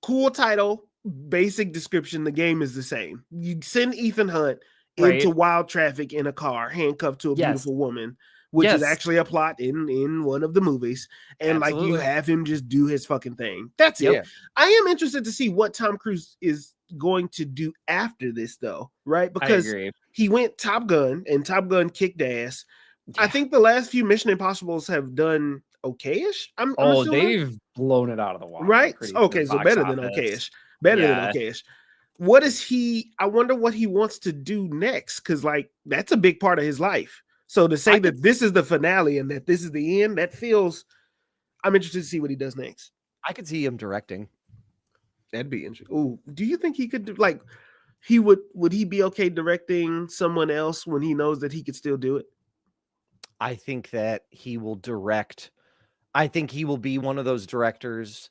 cool title, basic description. The game is the same. You send Ethan Hunt into Right. wild traffic in a car, handcuffed to a Yes. beautiful woman, which is Yes. actually a plot in one of the movies. And like you Absolutely. have him just do his fucking thing. That's Yep. it. I am interested to see what Tom Cruise is going to do after this, though, right? I Because agree. he went Top Gun and Top Gun kicked ass. I Yeah. think the last few Mission Impossibles have done okay-ish. I'm Oh, assuming. they've blown it out of the water. Right? pretty Okay, good so box better than office. okay-ish. Better Yeah. than okay-ish. What is he? I wonder what he wants to do next, because like that's a big part of his life. So to say I that this is the finale and that this is the end, that feels. I'm interested to see what he does next. I could see him directing. That'd be interesting. Oh, do you think he could do like he would he be okay directing someone else when he knows that he could still do it? I think that he will direct. I think he will be one of those directors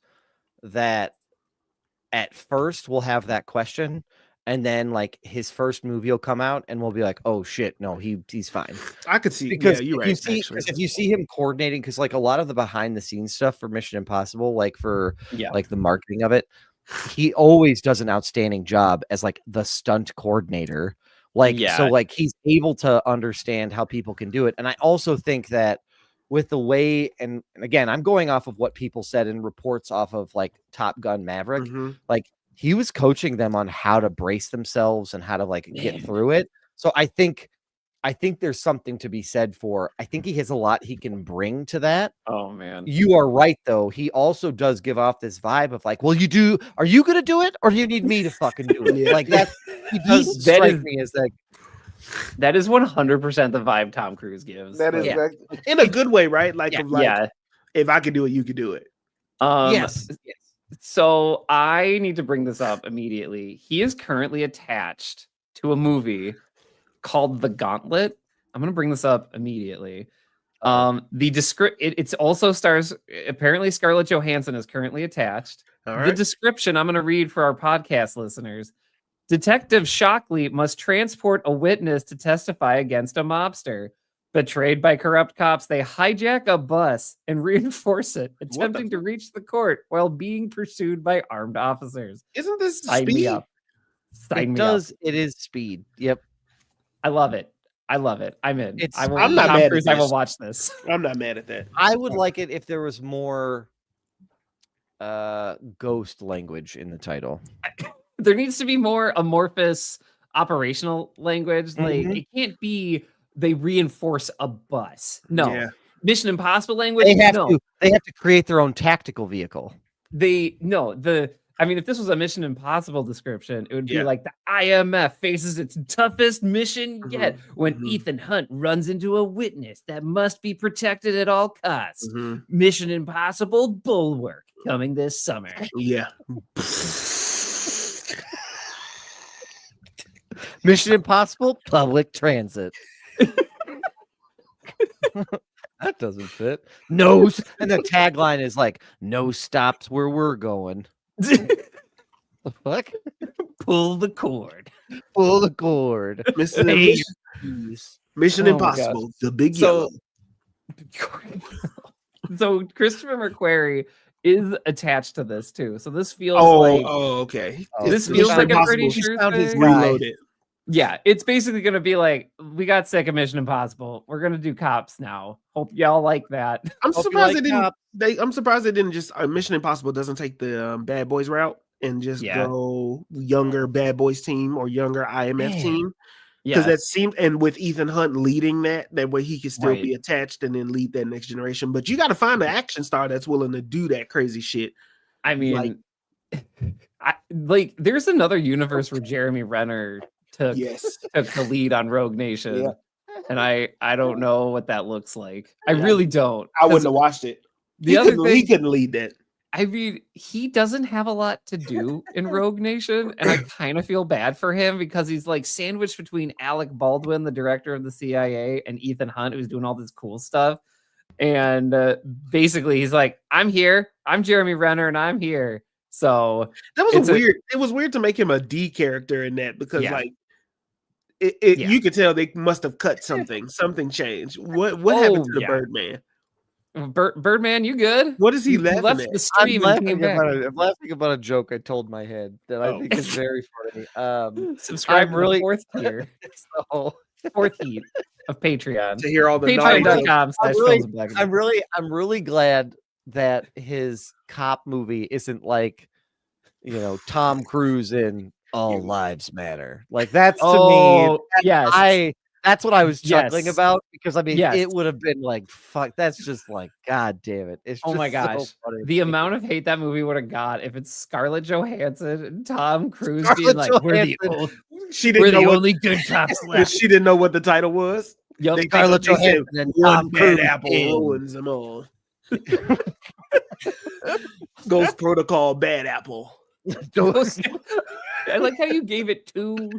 that at first will have that question, and then like his first movie will come out and we'll be like, oh shit, no, he's fine. I could see. Because Yeah, you're if right. you see, actually. if you see him coordinating, because like a lot of the behind the scenes stuff for Mission Impossible, like for Yeah. like the marketing of it, he always does an outstanding job as like the stunt coordinator. Like so, Yeah. like he's able to understand how people can do it. And I also think that with the way, and again, I'm going off of what people said in reports off of like Top Gun Maverick, Mhm. like he was coaching them on how to brace themselves and how to like get Man. through it. So I think there's something to be said for. I think he has a lot he can bring to that. Oh man. You are right, though. He also does give off this vibe of like, well, are you going to do it or do you need me to fucking do it? Yeah. Like that, he does That strike is- me as like, That is 100% the vibe Tom Cruise gives. That is Like, like, in a good way, right? Like, Yeah. of like yeah. if I could do it, you could do it. yes. So I need to bring this up immediately. He is currently attached to a movie called The Gauntlet. I'm going to bring this up immediately. The it's also stars, apparently Scarlett Johansson is currently attached. All The right. description I'm going to read for our podcast listeners. Detective Shockley must transport a witness to testify against a mobster. Betrayed by corrupt cops, they hijack a bus and reinforce it, attempting to reach the court while being pursued by armed officers. Isn't this Sign Speed? me up. Sign me up. It is Speed. Yep. I love it. I'm in. I'm not mad at I will this. watch this. I'm not mad at that. I would like it if there was more ghost language in the title. There needs to be more amorphous operational language. Like Mhm. it can't be they reinforce a bus. No. Yeah. Mission Impossible language. They have no. to. They have to create their own tactical vehicle. I mean, if this was a Mission Impossible description, it would be Yeah. like the IMF faces its toughest mission yet when mhm. Ethan Hunt runs into a witness that must be protected at all costs. Mhm. Mission Impossible Bulwark coming this summer. Yeah. Mission Impossible public transit. That doesn't fit. No, and the tagline is like, "No stops where we're going." The fuck? Pull the cord. Pull the cord. Mission Hey. Mission Oh my Impossible, the big So- yellow. So Christopher McQuarrie is attached to this too. So this feels Oh, like okay. Oh, this It's feels Mission like a Impossible pretty sure found his thing. guy. Reloaded. Yeah, it's basically gonna be like we got sick of Mission Impossible. We're gonna do cops now. Hope y'all like that. I'm Hope you surprised like they didn't. cops. I'm surprised they didn't just Mission Impossible doesn't take the Bad Boys route and just Yeah. go younger Bad Boys team or younger IMF Man. team, Yeah, because that seemed, and with Ethan Hunt leading that way he can still Right. be attached and then lead that next generation. But you got to find an action star that's willing to do that crazy shit. I mean, there's another universe where Jeremy Renner took Yes, the lead on Rogue Nation, Yeah. and I don't know what that looks like. I Yeah. really don't. I wouldn't 'Cause have watched it. The other he thing, couldn't lead that. I mean, he doesn't have a lot to do in Rogue Nation, and I kind of feel bad for him because he's like sandwiched between Alec Baldwin, the director of the CIA, and Ethan Hunt, who's doing all this cool stuff. And basically, he's like, "I'm here. I'm Jeremy Renner, and I'm here." So That was It's a- weird. It was weird to make him a D character in that because Yeah. like Yeah. you could tell they must have cut something. Something changed. What happened to the yeah. Birdman? Birdman, you good? What is he You laughing left at? the stream and came back. I'm laughing about a joke I told my head that I Oh. think is very funny. Subscribe I'm to really- the fourth tier, So fourth heat of Patreon. To hear all the naughty jokes. Patreon.com/filmsandblack. I'm really glad that his cop movie isn't like, Tom Cruise in All Lives Matter. Like that's to me. Oh, yes. That's what I was chuckling Yes. about because I mean Yes. it would have been like fuck. That's just like God damn it. It's Oh my just so gosh. funny. The amount of hate that movie would have got if it's Scarlett Johansson and Tom Cruise being Scarlett like, "We're the, Johansson. She we're didn't know the what only good cops left." she didn't know what the title was. Yup. They Scarlett they said, Johansson and one Tom bad Cruise apple in. ruins them all. Ghost Protocol, bad apple. Ghost- I like how you gave it two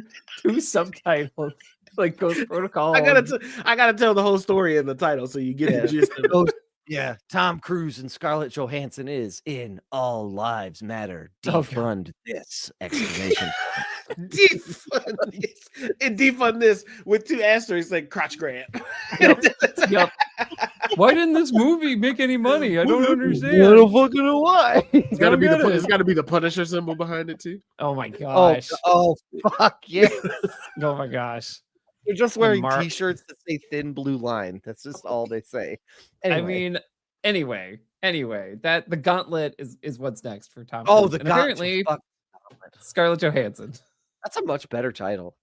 subtitles, like Ghost Protocol. I gotta tell the whole story in the title so you get Yeah. the gist of it. Ghost- Yeah, Tom Cruise and Scarlett Johansson is in All Lives Matter. Oh, God. Defund this! Exclamation. Defund this. And defund this with two asterisks like crotch grab. Yup. Why didn't this movie make any money? I don't I understand. don't fucking know why. It's gotta be Don't get it's it. gotta be the Punisher symbol behind it too. Oh my Oh, gosh. oh, fuck yeah! Oh my gosh. They're just wearing Mark- T-shirts that say "Thin Blue Line." That's just all they say. Anyway. I mean, anyway, that the Gauntlet is what's next for Tom. oh, Cruise. the And Gauntlet. apparently Fuck. Scarlett Johansson. That's a much better title.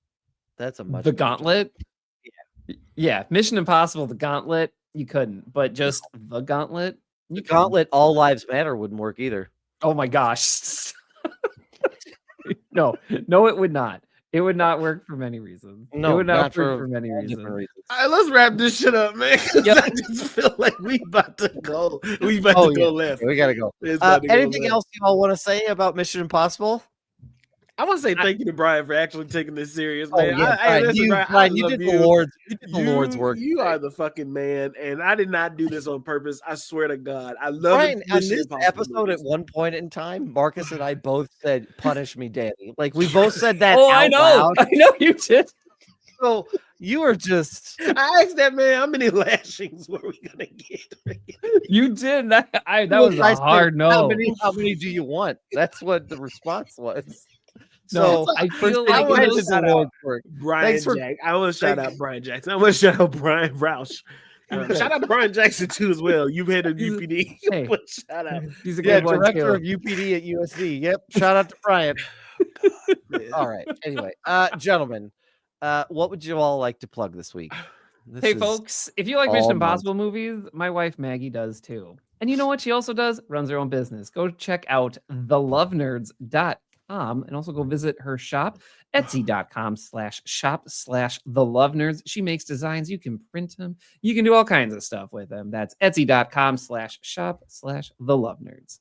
That's a much The better title. Gauntlet. Yeah, Mission Impossible, The Gauntlet. You couldn't, but just The Gauntlet. You The could. Gauntlet. All Lives Matter wouldn't work either. Oh my gosh. no, it would not. It would not work for many reasons. It No, would not not work for for many All reasons. different reasons. All right, let's wrap this shit up, man. 'cause Yep. I just feel like we about to go. We about Oh, to go left. We gotta go. It's about to go Anything left. else you all want to say about Mission Impossible? I want to say thank you to Brian for actually taking this serious, Oh, man. yeah, Hey, listen, Brian, you love did the Lord's work. You are the fucking man, and I did not do this on purpose. I swear to God, I love Brian, it. on this episode at one point in time, Marcus and I both said, "Punish me, Danny." Like we both said that. Oh, out I know. loud. I know you did. So you are just. I asked that man, how many lashings were we gonna get? You did. That was I a said, hard no. How many do you want? That's what the response was. No, So I feel I like wanted went to to shout the out Lord's work. Brian Thanks for- Jack. I want to shout out Brian Jackson. I want to shout out Brian Roush. Shout out to Brian Jackson too as well. You've had a UPD. Hey. But shout out. he's a Yeah, good one director too. of UPD at USC. Yep. Shout out to Brian. Man. All right. Anyway, gentlemen, what would you all like to plug this week? This Hey, is- folks, if you like all Mission month. Impossible movies, my wife Maggie does too. And you know what she also does? Runs her own business. Go check out thelovenerds.com and also go visit her shop, etsy.com/shop/thelovenerds. She makes designs. You can print them. You can do all kinds of stuff with them. That's etsy.com/shop/thelovenerds.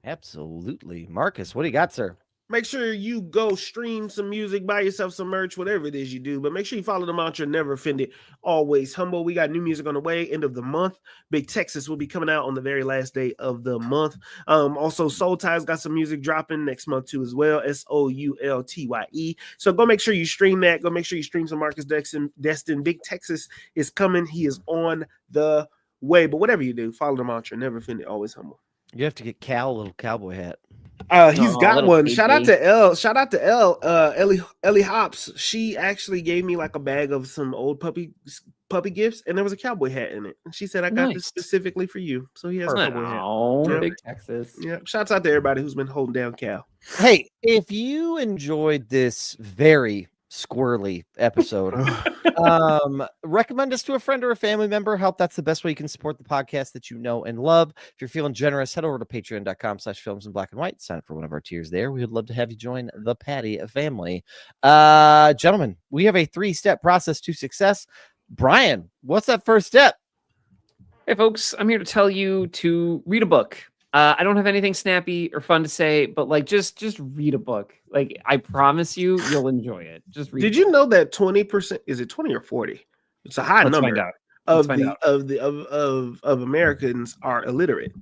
Absolutely. Marcus, what do you got, sir? Make sure you go stream some music, buy yourself some merch, whatever it is you do. But make sure you follow the mantra, never offended, always humble. We got new music on the way, end of the month. Big Texas will be coming out on the very last day of the month. Also, Soul Ties got some music dropping next month too as well. SOULTYE. So go make sure you stream that. Go make sure you stream some Marcus Destin. Big Texas is coming. He is on the way. But whatever you do, follow the mantra, never offended, always humble. You have to get Cal a little cowboy hat. He's Aw, got little one. baby. Shout out to Ellie Hops. She actually gave me like a bag of some old puppy gifts, and there was a cowboy hat in it. And she said, I got this Nice. specifically for you. So he has a cowboy hat. Oh, Yeah. Big Texas. Yeah. Shouts out to everybody who's been holding down Cal. Hey, if you enjoyed this very squirrely episode, recommend us to a friend or a family member. Help. That's the best way you can support the podcast that you know and love. If you're feeling generous, head over to patreon.com/films in black and white. Sign up for one of our tiers there. We would love to have you join the Patty family. Gentlemen, we have a 3-step process to success. Brian, what's that first step? Hey, folks, I'm here to tell you to read a book. I don't have anything snappy or fun to say, but like just read a book. Like I promise you'll enjoy it. Just read. Did you know that 20%, is it 20 or 40? It's a high Let's number find out. of Let's find the out. of Americans are illiterate.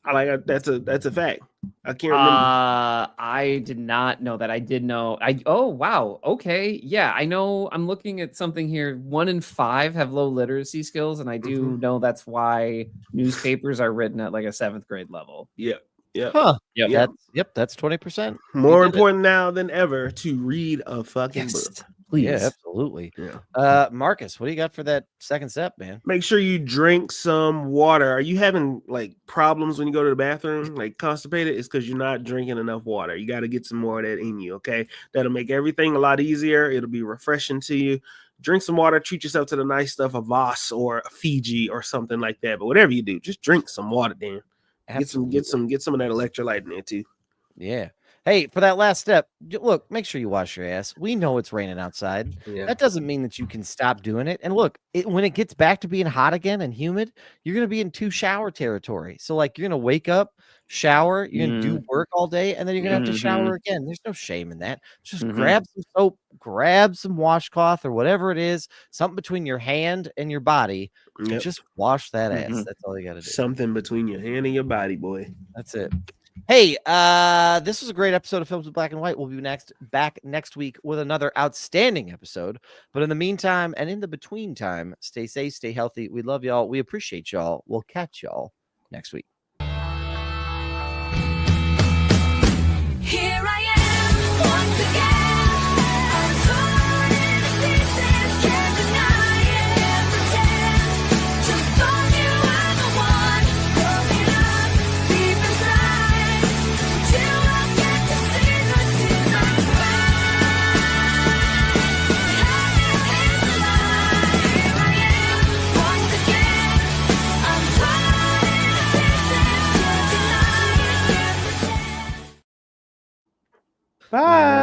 That's a fact. I can't remember. I did not know that. I did know. Oh wow. Okay. Yeah, I know. I'm looking at something here. 1 in 5 have low literacy skills, and I do know that's why newspapers are written at like a 7th grade level. Yeah. Huh. Yep. That's 20%. More did it. important now than ever to read a fucking book. Yes, please. Yeah, absolutely. Yeah. Marcus, what do you got for that second step, man? Make sure you drink some water. Are you having like problems when you go to the bathroom, like constipated? It's because you're not drinking enough water. You got to get some more of that in you. Okay, that'll make everything a lot easier. It'll be refreshing to you. Drink some water. Treat yourself to the nice stuff, a Voss or a Fiji or something like that. But whatever you do, just drink some water. Then get some of that electrolyte in there too. Yeah. Hey, for that last step, look, make sure you wash your ass. We know it's raining outside. Yeah. That doesn't mean that you can stop doing it. And look, when it gets back to being hot again and humid, you're going to be in 2 shower territory. So like you're going to wake up, shower, you're going to do work all day, and then you're going to have to shower again. There's no shame in that. Just grab some soap, grab some washcloth or whatever it is, something between your hand and your body. And Yep. just wash that ass. That's all you got to do. Something between your hand and your body, boy. That's it. Hey, this was a great episode of Films in Black and White. We'll be back next week with another outstanding episode. But in the meantime and in the between time, stay safe, stay healthy. We love y'all. We appreciate y'all. We'll catch y'all next week. Here I am once again. I'm torn into pieces, can't deny it, can't pretend. Just told you I'm the one, broken up deep inside. But you won't get to see the tears I cry. Here's a lie. Here I am once again. I'm torn into pieces, can't deny it, can't pretend. Bye.